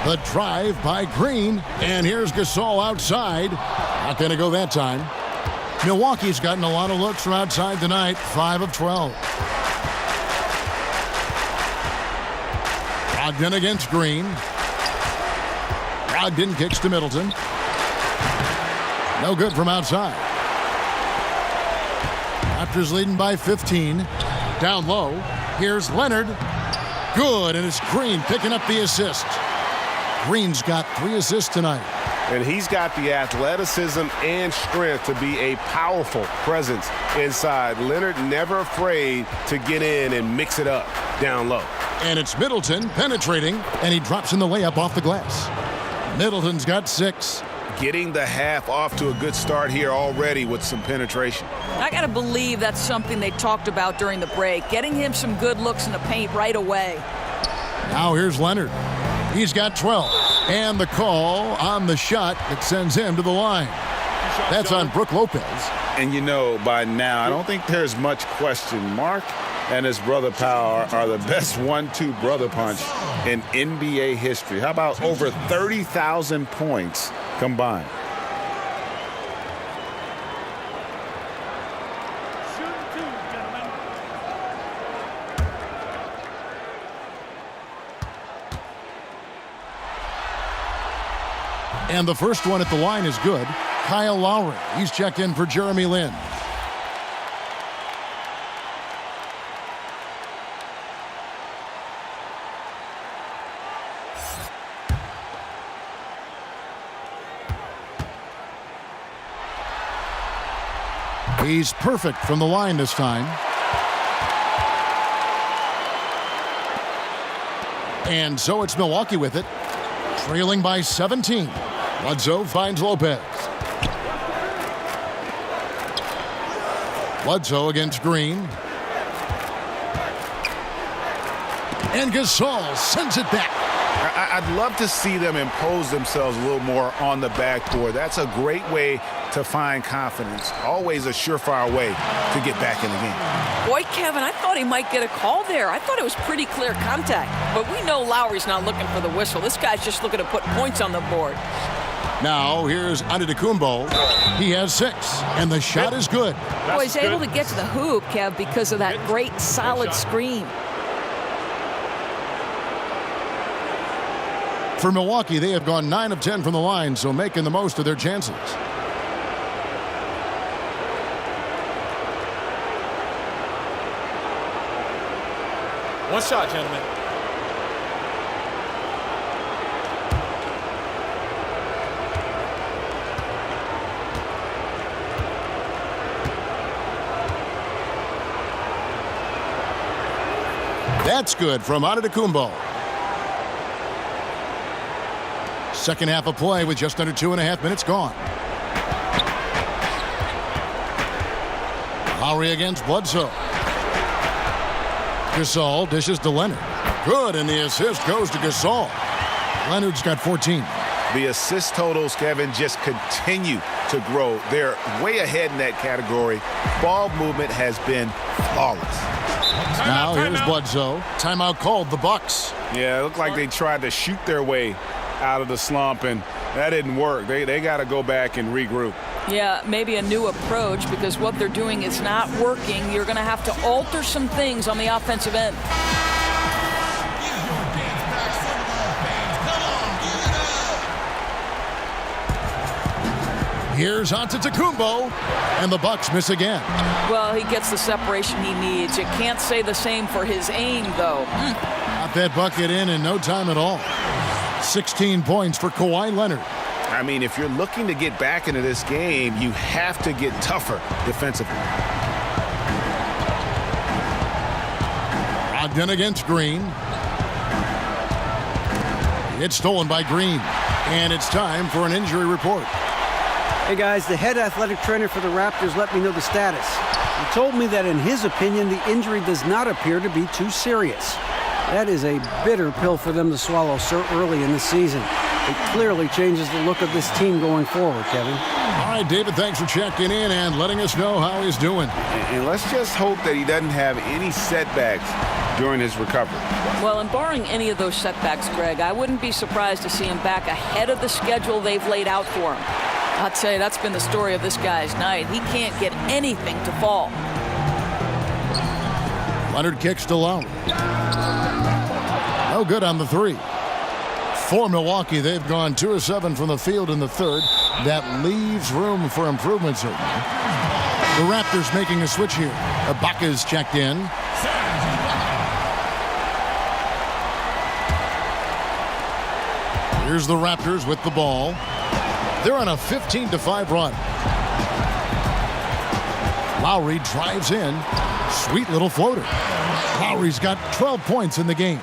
The drive by Green. And here's Gasol outside. Not going to go that time. Milwaukee's gotten a lot of looks from outside tonight. 5 of 12. Brogdon against Green. Brogdon kicks to Middleton. No good from outside. Raptors leading by 15. Down low. Here's Leonard. Good, and it's Green picking up the assist. Green's got 3 assists tonight. And he's got the athleticism and strength to be a powerful presence inside. Leonard never afraid to get in and mix it up down low. And it's Middleton penetrating, and he drops in the layup off the glass. Middleton's got 6. Getting the half off to a good start here already with some penetration. I got to believe that's something they talked about during the break, getting him some good looks in the paint right away. Now here's Leonard. He's got 12. And the call on the shot that sends him to the line. That's on Brook Lopez. And you know, by now, I don't think there's much question. Mark and his brother Powell are the best 1-2 brother punch in NBA history. How about over 30,000 points combined? And the first one at the line is good. Kyle Lowry. He's checked in for Jeremy Lin. He's perfect from the line this time. And so it's Milwaukee with it, trailing by 17. Bledsoe finds Lopez. Bledsoe against Green. And Gasol sends it back. I'd love to see them impose themselves a little more on the backboard. That's a great way to find confidence. Always a surefire way to get back in the game. Boy, Kevin, I thought he might get a call there. I thought it was pretty clear contact. But we know Lowry's not looking for the whistle. This guy's just looking to put points on the board. Now here's Antetokounmpo. He has 6, and the shot is good. Boy, he's able to get to the hoop, Kev, because of that great solid screen. For Milwaukee, they have gone 9 of 10 from the line, so making the most of their chances. One shot, gentlemen. That's good from Antetokounmpo. Second half of play with just under 2.5 minutes gone. Lowry against Bledsoe. Gasol dishes to Leonard. Good, and the assist goes to Gasol. Leonard's got 14. The assist totals, Kevin, just continue to grow. They're way ahead in that category. Ball movement has been flawless. Now here's Bledsoe. Timeout called the Bucks. Yeah, it looked like they tried to shoot their way out of the slump, and that didn't work. They got to go back and regroup. Yeah, maybe a new approach, because what they're doing is not working. You're going to have to alter some things on the offensive end. Here's Antetokounmpo, and the Bucks miss again. Well, he gets the separation he needs. You can't say the same for his aim, though. Got that bucket in no time at all. 16 points for Kawhi Leonard. I mean, if you're looking to get back into this game, you have to get tougher defensively. Brogdon against Green. It's stolen by Green. And it's time for an injury report. Hey guys, the head athletic trainer for the Raptors let me know the status. He told me that in his opinion, the injury does not appear to be too serious. That is a bitter pill for them to swallow so early in the season. It clearly changes the look of this team going forward, Kevin. All right, David, thanks for checking in and letting us know how he's doing. And let's just hope that he doesn't have any setbacks during his recovery. Well, and barring any of those setbacks, Greg, I wouldn't be surprised to see him back ahead of the schedule they've laid out for him. I'll tell you, that's been the story of this guy's night. He can't get anything to fall. Leonard kicks to Lowry. No good on the three. For Milwaukee, they've gone 2 of 7 from the field in the third. That leaves room for improvement, certainly. The Raptors making a switch here. Ibaka's checked in. Here's the Raptors with the ball. They're on a 15-5 run. Lowry drives in. Sweet little floater. Lowry's got 12 points in the game.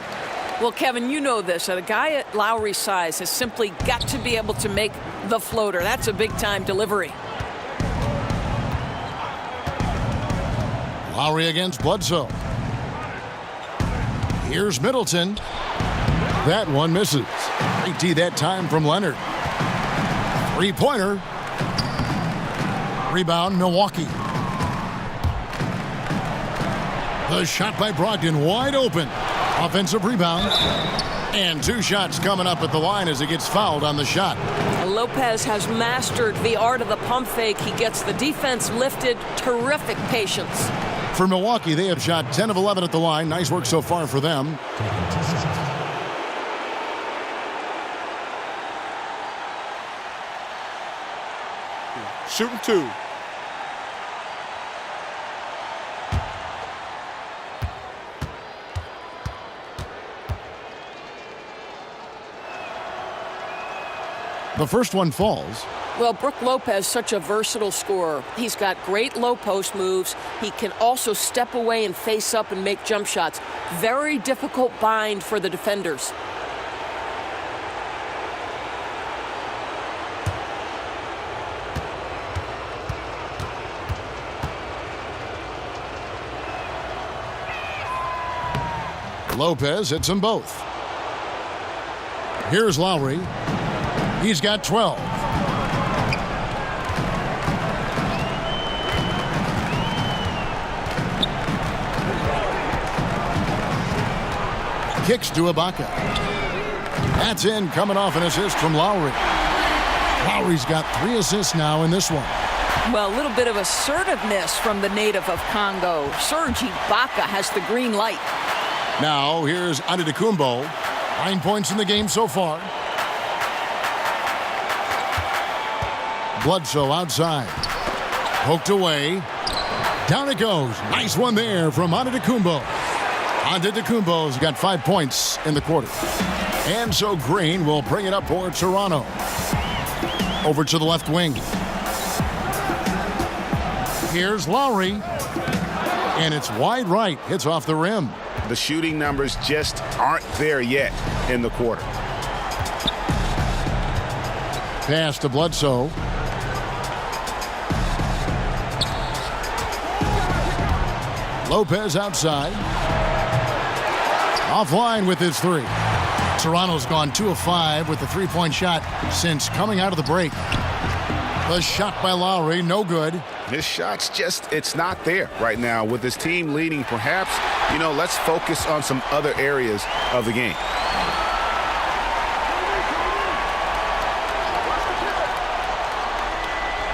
Well, Kevin, you know this. A guy at Lowry's size has simply got to be able to make the floater. That's a big-time delivery. Lowry against Bledsoe. Here's Middleton. That one misses. Great D that time from Leonard. Three-pointer. Rebound, Milwaukee. The shot by Brogdon, wide open. Offensive rebound. And 2 shots coming up at the line as he gets fouled on the shot. Lopez has mastered the art of the pump fake. He gets the defense lifted. Terrific patience. For Milwaukee, they have shot 10 of 11 at the line. Nice work so far for them. Shooting 2. The first one falls. Well, Brook Lopez, such a versatile scorer. He's got great low post moves. He can also step away and face up and make jump shots. Very difficult bind for the defenders. Lopez hits them both. Here's Lowry. He's got 12. Kicks to Ibaka. That's in, coming off an assist from Lowry. Lowry's got 3 assists now in this one. Well, a little bit of assertiveness from the native of Congo. Serge Ibaka has the green light. Now, here's Antetokounmpo. 9 points in the game so far. Bledsoe outside. Poked away. Down it goes. Nice one there from Antetokounmpo. Antetokounmpo's got 5 points in the quarter. And so Green will bring it up for Toronto. Over to the left wing. Here's Lowry. And it's wide right. Hits off the rim. The shooting numbers just aren't there yet in the quarter. Pass to Bledsoe. Lopez outside. Offline with his 3. Toronto's gone 2 of 5 with the 3-point shot since coming out of the break. The shot by Lowry, no good. His shot's just, it's not there right now. With his team leading, perhaps, let's focus on some other areas of the game.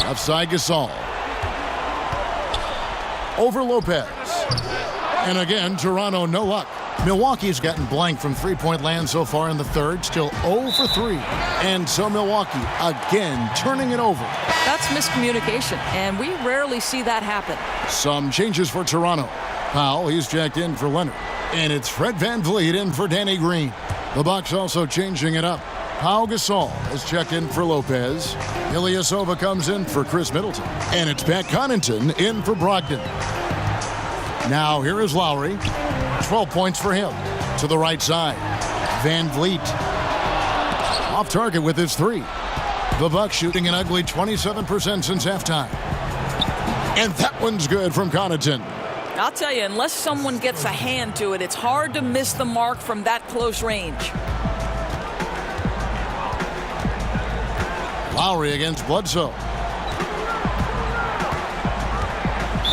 Outside Gasol. Over Lopez. And again, Toronto, no luck. Milwaukee's gotten blank from 3-point land so far in the third. Still 0 for 3. And so Milwaukee, again, turning it over. That's miscommunication, and we rarely see that happen. Some changes for Toronto. Powell, he's checked in for Leonard. And it's Fred VanVleet in for Danny Green. The Bucks also changing it up. Pau Gasol is checked in for Lopez. Ilyasova comes in for Chris Middleton. And it's Pat Connaughton in for Brogdon. Now here is Lowry. 12 points for him. To the right side. VanVleet. Off target with his 3. The Bucks shooting an ugly 27% since halftime. And that one's good from Connaughton. I'll tell you, unless someone gets a hand to it, it's hard to miss the mark from that close range. Lowry against Bledsoe.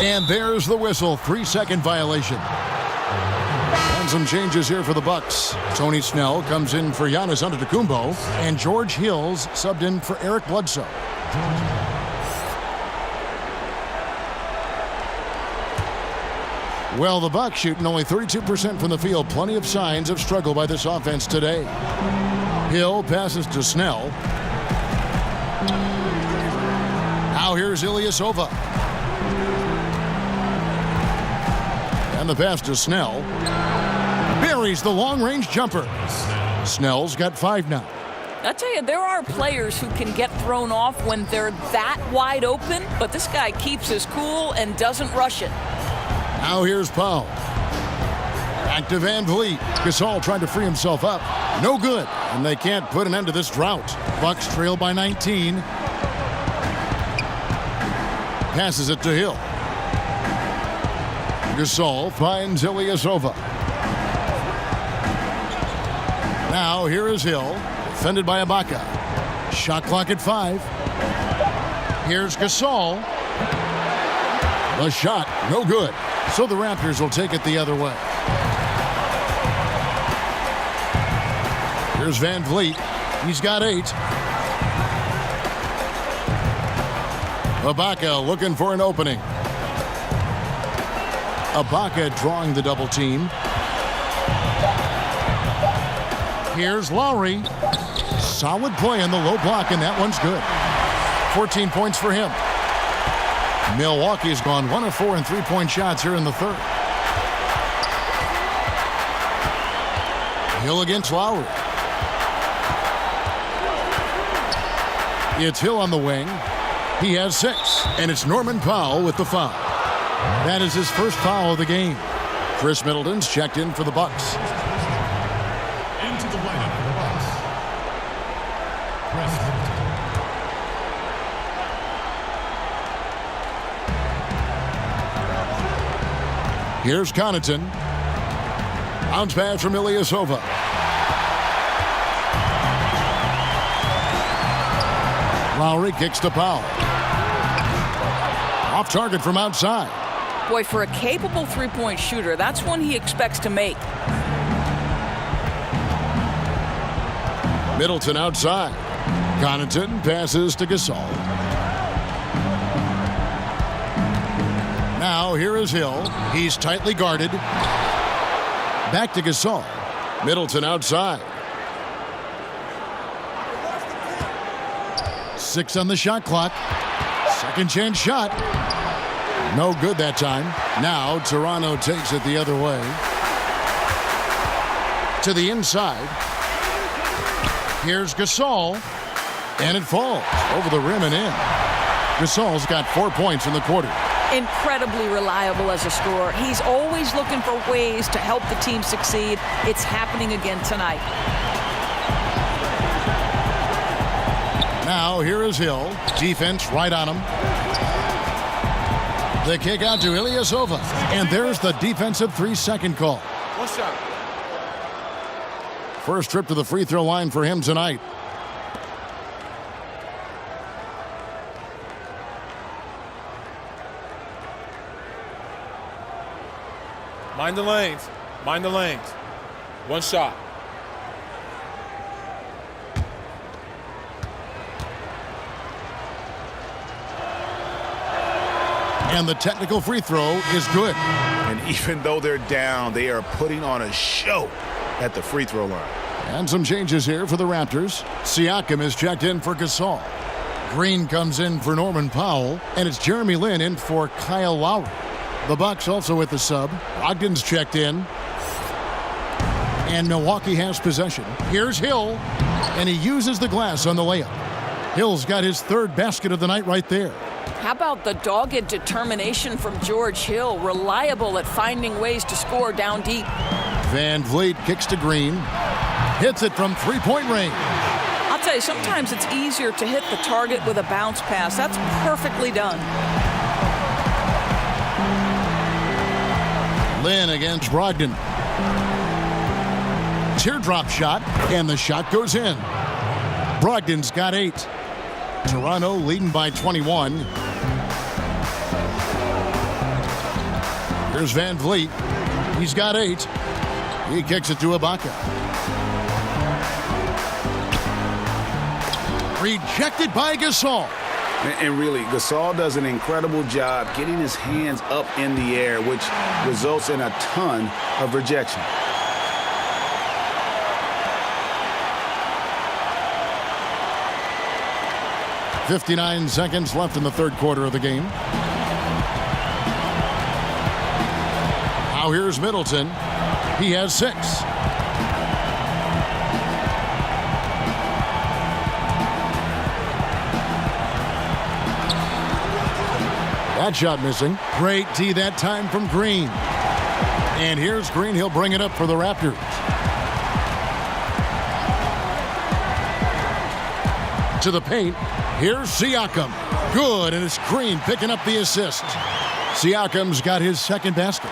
And there's the whistle, 3-second violation. And some changes here for the Bucks. Tony Snell comes in for Giannis Antetokounmpo, and George Hills subbed in for Eric Bledsoe. Well, the Bucks shooting only 32% from the field. Plenty of signs of struggle by this offense today. Hill passes to Snell. Now here's Ilyasova. And the pass to Snell. Buries the long-range jumper. Snell's got 5 now. I tell you, there are players who can get thrown off when they're that wide open, but this guy keeps his cool and doesn't rush it. Now here's Powell. Back to Van Vliet. Gasol trying to free himself up. No good. And they can't put an end to this drought. Bucks trail by 19. Passes it to Hill. Gasol finds Ilyasova. Now here is Hill. Defended by Ibaka. Shot clock at 5. Here's Gasol. The shot, no good. So the Raptors will take it the other way. Here's Van Vliet. He's got 8. Ibaka looking for an opening. Ibaka drawing the double team. Here's Lowry. Solid play in the low block, and that one's good. 14 points for him. Milwaukee's gone 1 of 4 in three-point shots here in the third. Hill against Lowry. It's Hill on the wing. He has 6, and it's Norman Powell with the foul. That is his first foul of the game. Chris Middleton's checked in for the Bucks. Into the lineup for the Bucks. Chris Middleton. Here's Connaughton. Bounce pass from Ilyasova. Lowry kicks to Powell. Off target from outside. Boy, for a capable three-point shooter, that's one he expects to make. Middleton outside. Connaughton passes to Gasol. Now here is Hill. He's tightly guarded. Back to Gasol. Middleton outside. 6 on the shot clock. Second chance shot. No good that time. Now Toronto takes it the other way. To the inside. Here's Gasol. And it falls over the rim and in. Gasol's got 4 points in the quarter. Incredibly reliable as a scorer. He's always looking for ways to help the team succeed. It's happening again tonight. Now here is Hill. Defense right on him. The kick out to Ilyasova. And there's the defensive 3-second call. One shot. First trip to the free throw line for him tonight. Mind the lanes. Mind the lanes. One shot. And the technical free throw is good. And even though they're down, they are putting on a show at the free throw line. And some changes here for the Raptors. Siakam is checked in for Gasol. Green comes in for Norman Powell. And it's Jeremy Lin in for Kyle Lowry. The Bucks also with the sub. Brogdon's checked in. And Milwaukee has possession. Here's Hill. And he uses the glass on the layup. Hill's got his 3rd basket of the night right there. How about the dogged determination from George Hill, reliable at finding ways to score down deep. Van Vliet kicks to Green. Hits it from 3-point range. I'll tell you, sometimes it's easier to hit the target with a bounce pass. That's perfectly done. Lynn against Brogdon. Teardrop shot, and the shot goes in. Brogdon's got 8. Toronto leading by 21. Here's Van Vliet. He's got 8. He kicks it to Ibaka. Rejected by Gasol. And really, Gasol does an incredible job getting his hands up in the air, which results in a ton of rejection. .59 seconds left in the third quarter of the game. Now here's Middleton. He has 6. That shot missing. Great D that time from Green. And here's Green. He'll bring it up for the Raptors. To the paint. Here's Siakam. Good, and it's Green picking up the assist. Siakam's got his second basket.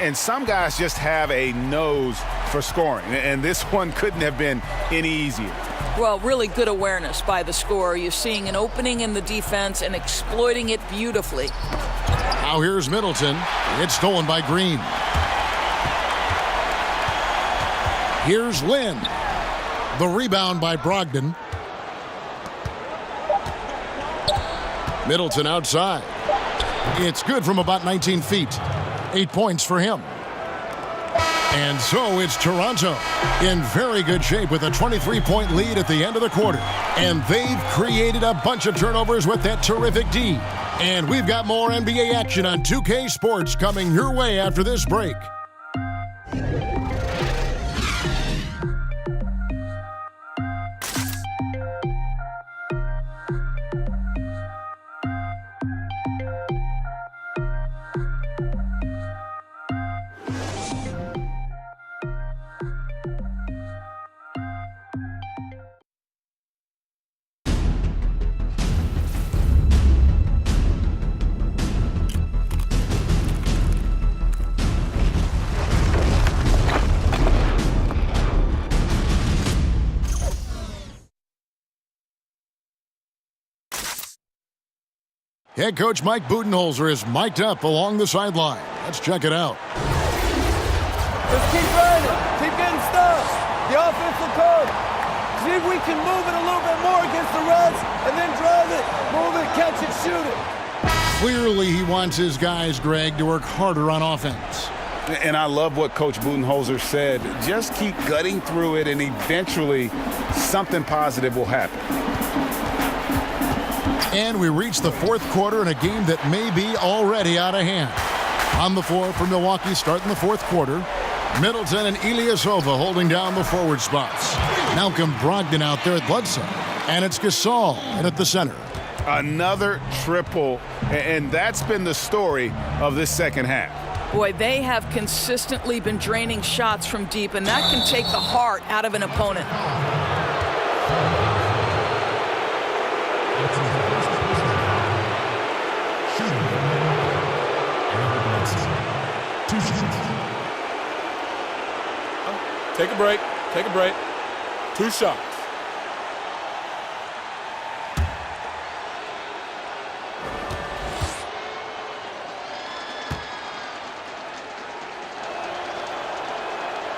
And some guys just have a nose for scoring, and this one couldn't have been any easier. Well, really good awareness by the scorer. You're seeing an opening in the defense and exploiting it beautifully. Now here's Middleton. It's stolen by Green. Here's Lynn. The rebound by Brogdon. Middleton outside. It's good from about 19 feet. 8 points for him. And so it's Toronto in very good shape with a 23-point lead at the end of the quarter. And they've created a bunch of turnovers with that terrific D. And we've got more NBA action on 2K Sports coming your way after this break. Head coach Mike Budenholzer is mic'd up along the sideline. Let's check it out. Just keep running. Keep getting stuff. The offensive code. See if we can move it a little bit more against the Reds and then drive it, move it, catch it, shoot it. Clearly he wants his guys, Greg, to work harder on offense. And I love what Coach Budenholzer said. Just keep gutting through it, and eventually something positive will happen. And we reach the fourth quarter in a game that may be already out of hand. On the floor for Milwaukee starting the fourth quarter. Middleton and Ilyasova holding down the forward spots. Malcolm Brogdon out there at Bledsoe. And it's Gasol in at the center. Another triple, and that's been the story of this second half. Boy, they have consistently been draining shots from deep, and that can take the heart out of an opponent. Take a break. Take a break. 2 shots.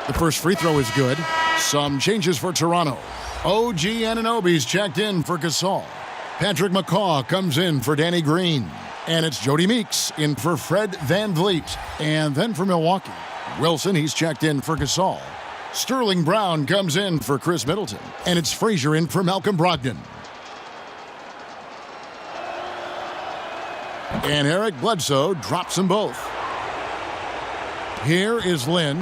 The first free throw is good. Some changes for Toronto. OG Anunoby's checked in for Gasol. Patrick McCaw comes in for Danny Green. And it's Jody Meeks in for Fred VanVleet. And then for Milwaukee, Wilson, he's checked in for Gasol. Sterling Brown comes in for Chris Middleton. And it's Frazier in for Malcolm Brogdon. And Eric Bledsoe drops them both. Here is Lynn.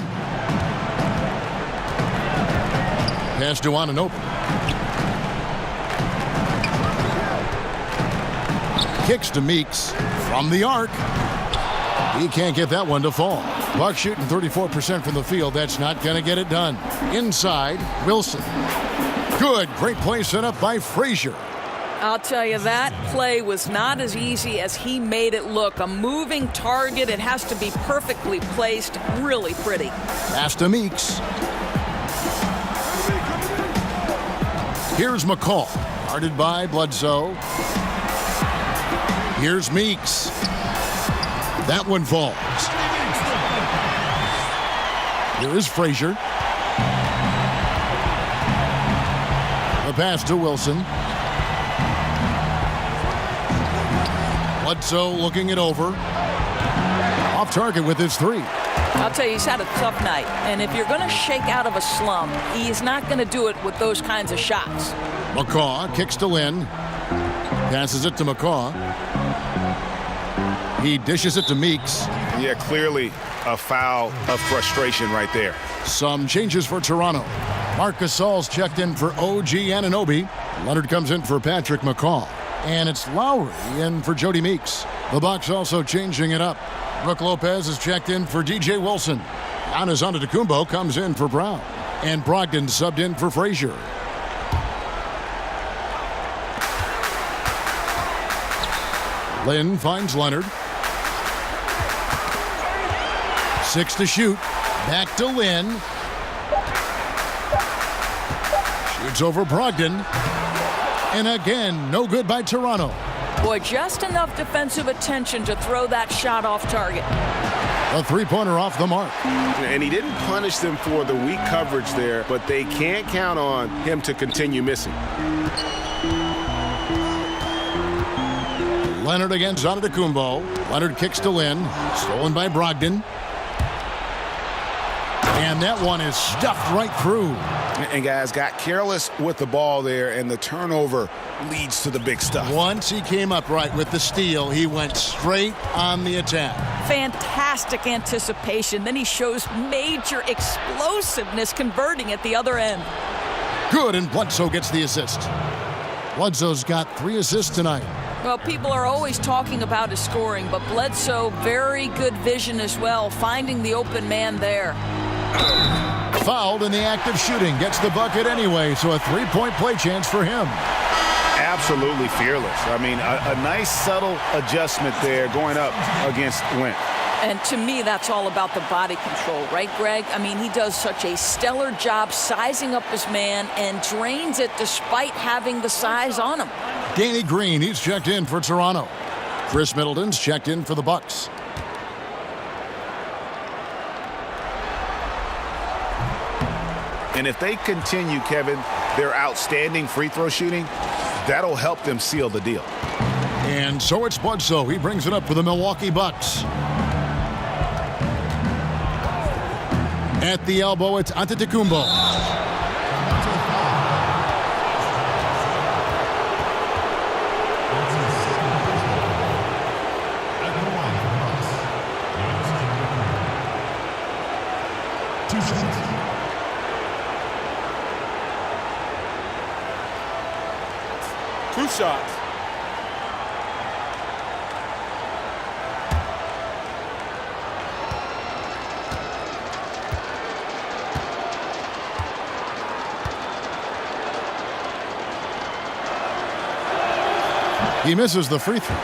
Pass to Anunoby. Kicks to Meeks from the arc. He can't get that one to fall. Buck shooting 34% from the field. That's not going to get it done. Inside, Wilson. Good. Great play set up by Frazier. I'll tell you, that play was not as easy as he made it look. A moving target. It has to be perfectly placed. Really pretty. Pass to Meeks. Here's McCall. Guarded by Bledsoe. Here's Meeks. That one falls. Here is Frazier. The pass to Wilson. Bledsoe looking it over. Off target with his three. I'll tell you, he's had a tough night. And if you're going to shake out of a slump, he's not going to do it with those kinds of shots. McCaw kicks to Lynn. Passes it to McCaw. He dishes it to Meeks. Yeah, clearly a foul of frustration right there. Some changes for Toronto. Marc Gasol's checked in for OG Anunoby. Leonard comes in for Patrick McCaw. And it's Lowry in for Jody Meeks. The Bucks also changing it up. Brook Lopez is checked in for DJ Wilson. Giannis Antetokounmpo comes in for Brown. And Brogdon subbed in for Frazier. Lynn finds Leonard. 6 to shoot. Back to Lynn. Shoots over Brogdon. And again, no good by Toronto. Boy, just enough defensive attention to throw that shot off target. A three-pointer off the mark. And he didn't punish them for the weak coverage there, but they can't count on him to continue missing. Leonard against Antetokounmpo. Leonard kicks to Lynn. Stolen by Brogdon. And that one is stuffed right through. And guys got careless with the ball there, and the turnover leads to the big stuff. Once he came up right with the steal, he went straight on the attack. Fantastic anticipation. Then he shows major explosiveness converting at the other end. Good, and Bledsoe gets the assist. Bledsoe's got 3 assists tonight. Well, people are always talking about his scoring, but Bledsoe, very good vision as well, finding the open man there. Fouled in the act of shooting. Gets the bucket anyway, so a 3-point play chance for him. Absolutely fearless. I mean, a nice subtle adjustment there going up against Wentz. And to me, that's all about the body control, right, Greg? I mean, he does such a stellar job sizing up his man and drains it despite having the size on him. Danny Green, he's checked in for Toronto. Chris Middleton's checked in for the Bucks. And if they continue, Kevin, their outstanding free throw shooting, that'll help them seal the deal. And so it's Bledsoe. He brings it up for the Milwaukee Bucks. At the elbow, it's Antetokounmpo. Two shots. He misses the free throw.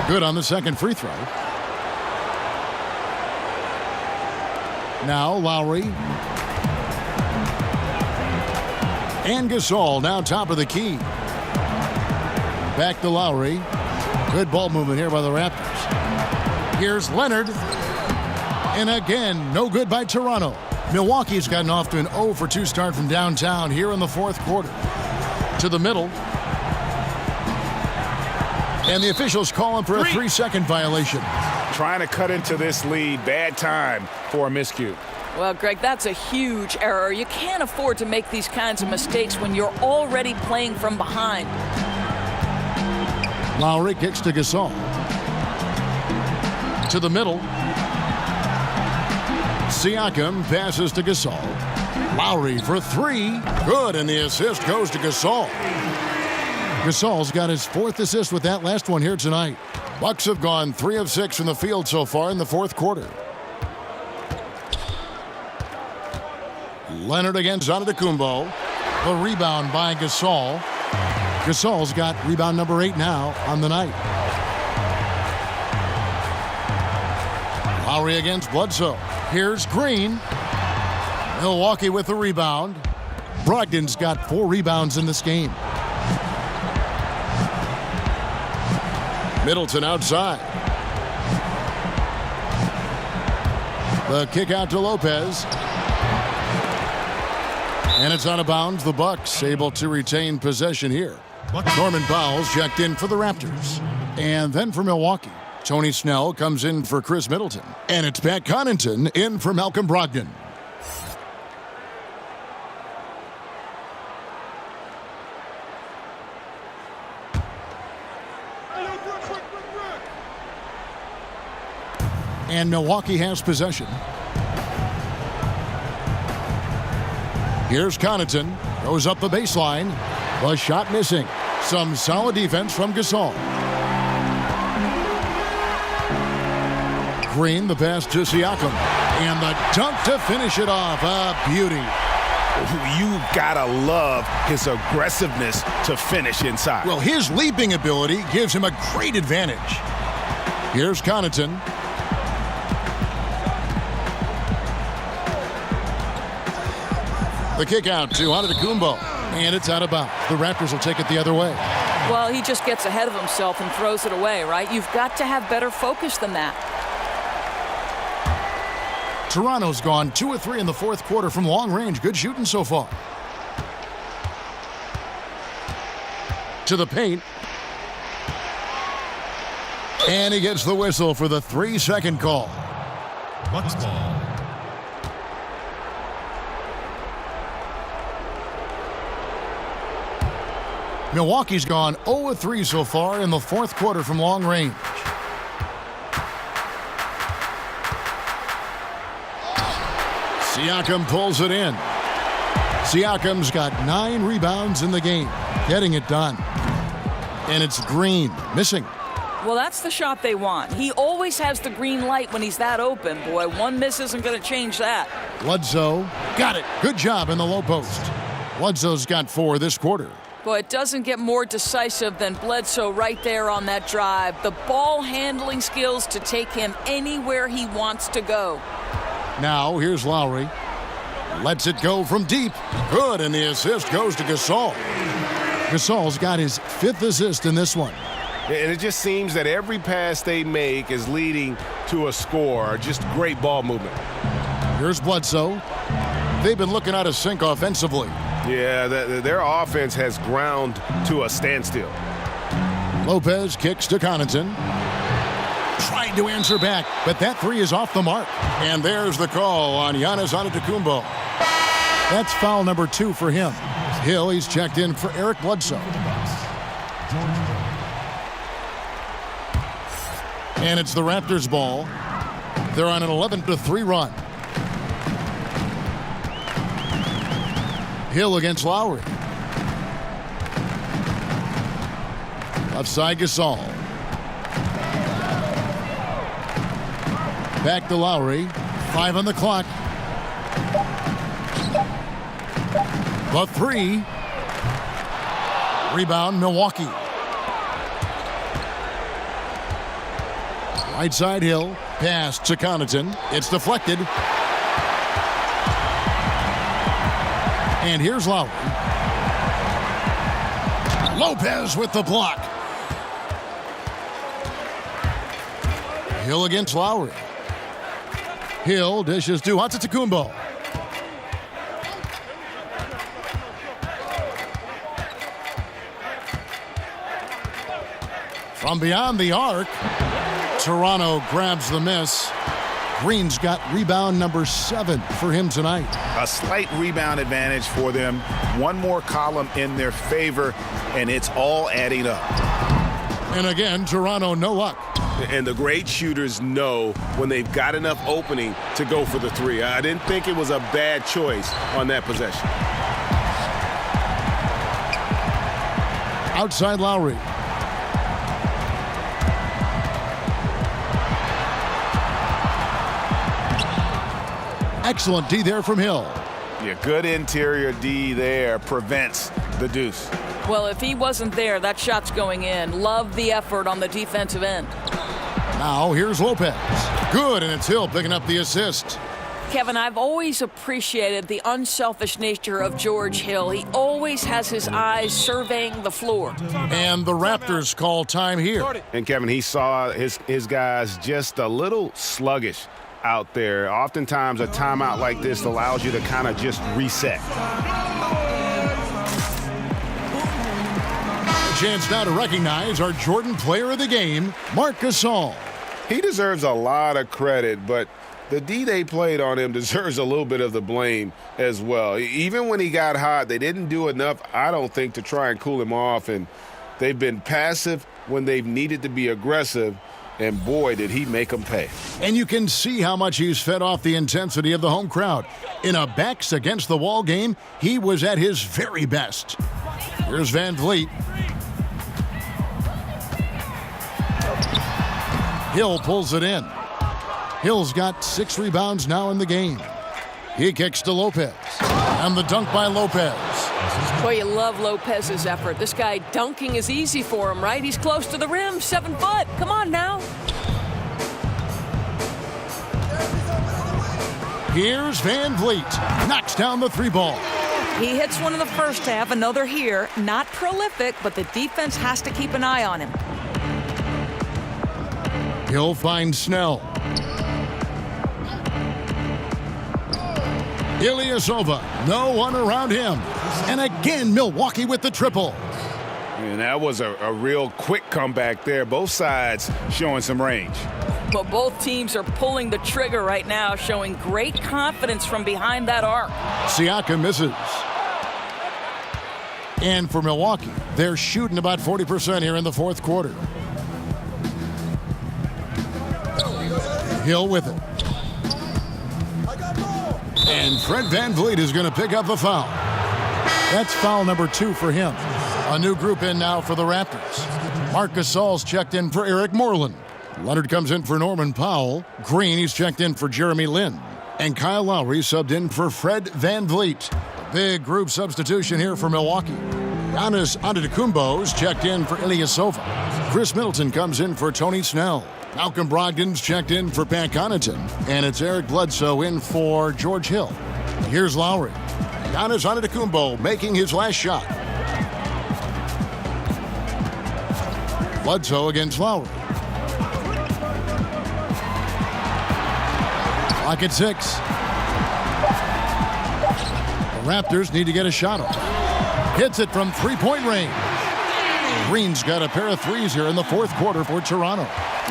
Good on the second free throw. Now Lowry. And Gasol now top of the key. Back to Lowry. Good ball movement here by the Raptors. Here's Leonard. And again, no good by Toronto. Milwaukee's gotten off to an 0 for 2 start from downtown here in the fourth quarter. To the middle. And the officials calling for a 3-second violation. Trying to cut into this lead. Bad time for a miscue. Well, Greg, that's a huge error. You can't afford to make these kinds of mistakes when you're already playing from behind. Lowry kicks to Gasol. To the middle. Siakam passes to Gasol. Lowry for three. Good, and the assist goes to Gasol. Gasol's got his 4th assist with that last one here tonight. Bucks have gone 3 of 6 from the field so far in the 4th quarter. Leonard against Antetokounmpo. The rebound by Gasol. Gasol's got rebound number 8 now on the night. Lowry against Bledsoe. Here's Green. Milwaukee with the rebound. Brogdon's got 4 rebounds in this game. Middleton outside. The kick out to Lopez. And it's out of bounds. The Bucks able to retain possession here. Norman Powell's checked in for the Raptors. And then for Milwaukee, Tony Snell comes in for Chris Middleton. And it's Pat Connaughton in for Malcolm Brogdon. And Milwaukee has possession. Here's Connaughton. Goes up the baseline. The shot missing. Some solid defense from Gasol. Green, the pass to Siakam. And the dunk to finish it off. A beauty. You gotta love his aggressiveness to finish inside. Well, his leaping ability gives him a great advantage. Here's Connaughton. The kick out to Antetokounmpo, and it's out of bounds. The Raptors will take it the other way. Well, he just gets ahead of himself and throws it away, right? You've got to have better focus than that. Toronto's gone 2 of 3 in the 4th quarter from long range. Good shooting so far. To the paint. And he gets the whistle for the 3-second call. Bucks ball. Milwaukee's gone 0 of 3 so far in the 4th quarter from long range. Siakam pulls it in. Siakam's got 9 rebounds in the game, getting it done. And it's Green, missing. Well, that's the shot they want. He always has the green light when he's that open. Boy, one miss isn't going to change that. Bledsoe got it. Good job in the low post. Bledsoe's got 4 this quarter. Boy, it doesn't get more decisive than Bledsoe right there on that drive. The ball handling skills to take him anywhere he wants to go. Now, here's Lowry. Lets it go from deep. Good, and the assist goes to Gasol. Gasol's got his 5th assist in this one. And it just seems that every pass they make is leading to a score. Just great ball movement. Here's Bledsoe. They've been looking out of sync offensively. Yeah, their offense has ground to a standstill. Lopez kicks to Connaughton. Tried to answer back, but that 3 is off the mark. And there's the call on Giannis Antetokounmpo. That's foul number 2 for him. Hill, he's checked in for Eric Bledsoe. And it's the Raptors' ball. They're on an 11-3 run. Hill against Lowry. Left side Gasol. Back to Lowry. 5 on the clock. The 3. Rebound Milwaukee. Right side Hill. Pass to Connaughton. It's deflected. And here's Lowry. Lopez with the block. Hill against Lowry. Hill dishes to Antetokounmpo. From beyond the arc, Toronto grabs the miss. Green's got rebound number 7 for him tonight. A slight rebound advantage for them. One more column in their favor, and it's all adding up. And again, Toronto no luck. And the great shooters know when they've got enough opening to go for the three. I didn't think it was a bad choice on that possession. Outside Lowry. Excellent D there from Hill. Yeah, good interior D there prevents the deuce. Well, if he wasn't there, that shot's going in. Love the effort on the defensive end. Now here's Lopez. Good, and it's Hill picking up the assist. Kevin, I've always appreciated the unselfish nature of George Hill. He always has his eyes surveying the floor. And the Raptors call time here. And Kevin, he saw his guys just a little sluggish out there. Oftentimes a timeout like this allows you to kind of just reset. Chance now to recognize our Jordan player of the game, Marc Gasol. He deserves a lot of credit, but the D they played on him deserves a little bit of the blame as well. Even when he got hot, they didn't do enough, I don't think, to try and cool him off. And they've been passive when they've needed to be aggressive. And boy, did he make them pay. And you can see how much he's fed off the intensity of the home crowd. In a backs against the wall game, he was at his very best. Here's Van Vliet. Hill pulls it in. Hill's got 6 rebounds now in the game. He kicks to Lopez. And the dunk by Lopez. Boy, you love Lopez's effort. This guy dunking is easy for him, right? He's close to the rim, 7 foot. Come on now. Here's Van Vliet. Knocks down the 3 ball. He hits one in the first half, another here. Not prolific, but the defense has to keep an eye on him. Hill finds Snell. Ilyasova, no one around him. And again, Milwaukee with the triple. And that was a real quick comeback there. Both sides showing some range. But both teams are pulling the trigger right now, showing great confidence from behind that arc. Siakam misses. And for Milwaukee, they're shooting about 40% here in the fourth quarter. Hill with it. And Fred Van Vliet is going to pick up the foul. That's foul number 2 for him. A new group in now for the Raptors. Marc Gasol's checked in for Eric Moreland. Leonard comes in for Norman Powell. Green, he's checked in for Jeremy Lin. And Kyle Lowry subbed in for Fred Van Vliet. Big group substitution here for Milwaukee. Giannis Antetokounmpo's checked in for Ilyasova. Chris Middleton comes in for Tony Snell. Malcolm Brogdon's checked in for Pat Connaughton. And it's Eric Bledsoe in for George Hill. Here's Lowry. Giannis Antetokounmpo making his last shot. Bledsoe against Lowry. Clock at 6. The Raptors need to get a shot off. Hits it from 3-point range. Green's got a pair of threes here in the fourth quarter for Toronto.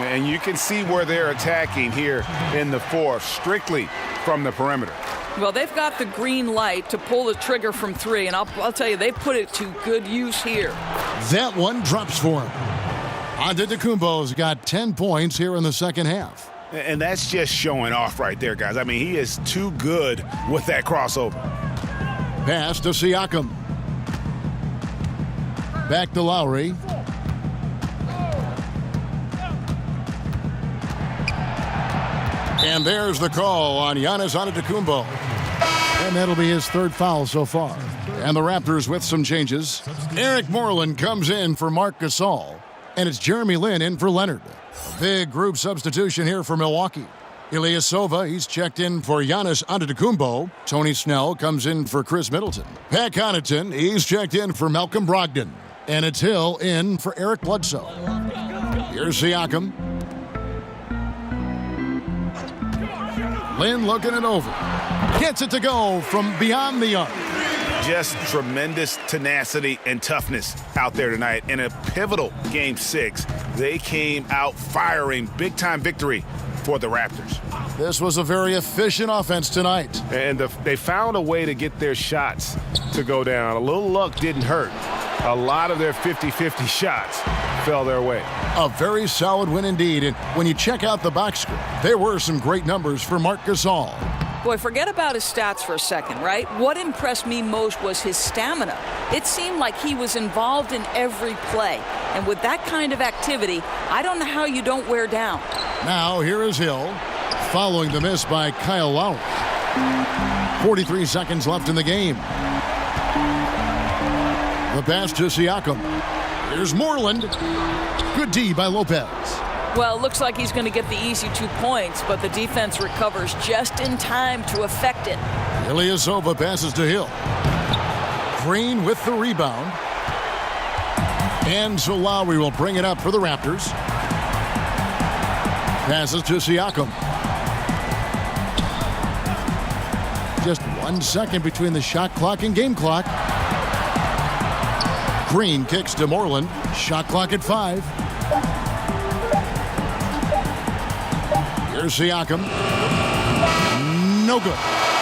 And you can see where they're attacking here in the fourth, strictly from the perimeter. Well, they've got the green light to pull the trigger from 3, and I'll tell you, they put it to good use here. That one drops for him. Antetokounmpo's got 10 points here in the second half. And that's just showing off right there, guys. I mean, he is too good with that crossover. Pass to Siakam. Back to Lowry. And there's the call on Giannis Antetokounmpo. And that'll be his 3rd foul so far. And the Raptors with some changes. Eric Moreland comes in for Marc Gasol. And it's Jeremy Lin in for Leonard. A big group substitution here for Milwaukee. Ilyasova, he's checked in for Giannis Antetokounmpo. Tony Snell comes in for Chris Middleton. Pat Connaughton, he's checked in for Malcolm Brogdon. And it's Hill in for Eric Bledsoe. Here's Siakam. Lin looking it over. Gets it to go from beyond the arc. Just tremendous tenacity and toughness out there tonight. In a pivotal Game 6, they came out firing. Big-time victory for the Raptors. This was a very efficient offense tonight. And they found a way to get their shots to go down. A little luck didn't hurt. A lot of their 50-50 shots fell their way. A very solid win indeed. And when you check out the box score, there were some great numbers for Marc Gasol. Boy, forget about his stats for a second, right? What impressed me most was his stamina. It seemed like he was involved in every play. And with that kind of activity, I don't know how you don't wear down. Now here is Hill, following the miss by Kyle Lowry. 43 seconds left in the game. The pass to Siakam. Here's Moreland. Good D by Lopez. Well, it looks like he's going to get the easy 2 points, but the defense recovers just in time to affect it. Ilyasova passes to Hill. Green with the rebound. And so Lowry will bring it up for the Raptors. Passes to Siakam. Just 1 second between the shot clock and game clock. Green kicks to Moreland. Shot clock at 5. Here's Siakam. No good.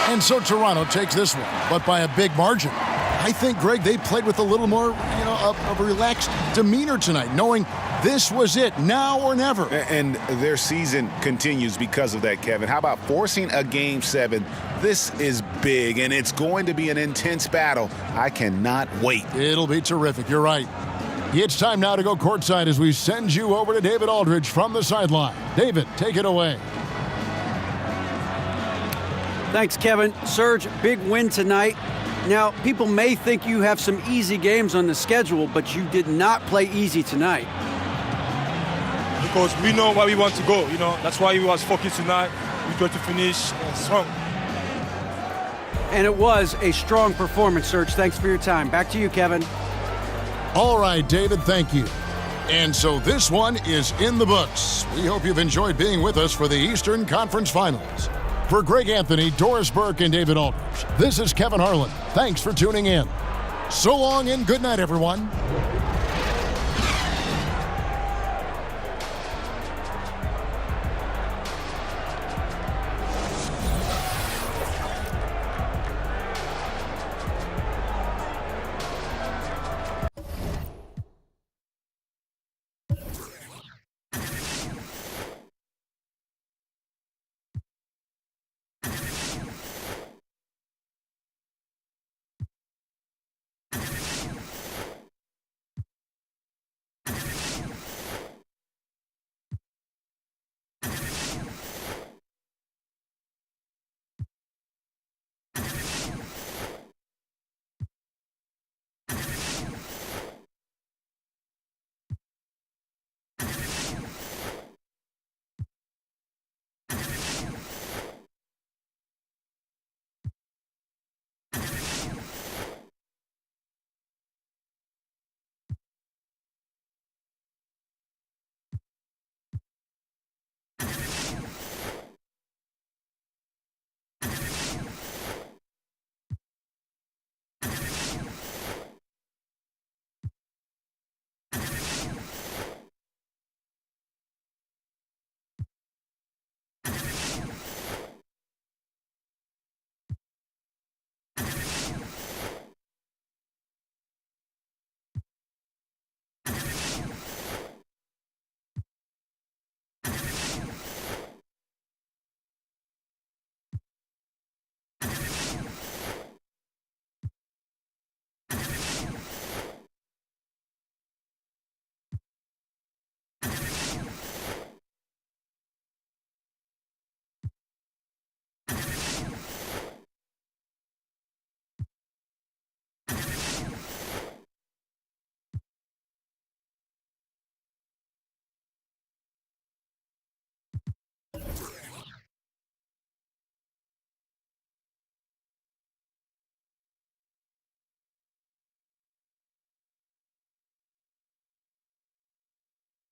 And so Toronto takes this one, but by a big margin. I think, Greg, they played with a little more, of a relaxed demeanor tonight, knowing this was it, now or never. And their season continues because of that, Kevin. How about forcing a Game 7? This is big, and it's going to be an intense battle. I cannot wait. It'll be terrific. You're right. It's time now to go courtside as we send you over to David Aldridge from the sideline. David, take it away. Thanks, Kevin. Serge, big win tonight. Now, people may think you have some easy games on the schedule, but you did not play easy tonight. Because we know where we want to go, That's why we was focused tonight. We got to finish strong. And it was a strong performance, Serge. Thanks for your time. Back to you, Kevin. All right, David, thank you. And so this one is in the books. We hope you've enjoyed being with us for the Eastern Conference Finals. For Greg Anthony, Doris Burke, and David Aldridge, this is Kevin Harlan. Thanks for tuning in. So long and good night, everyone.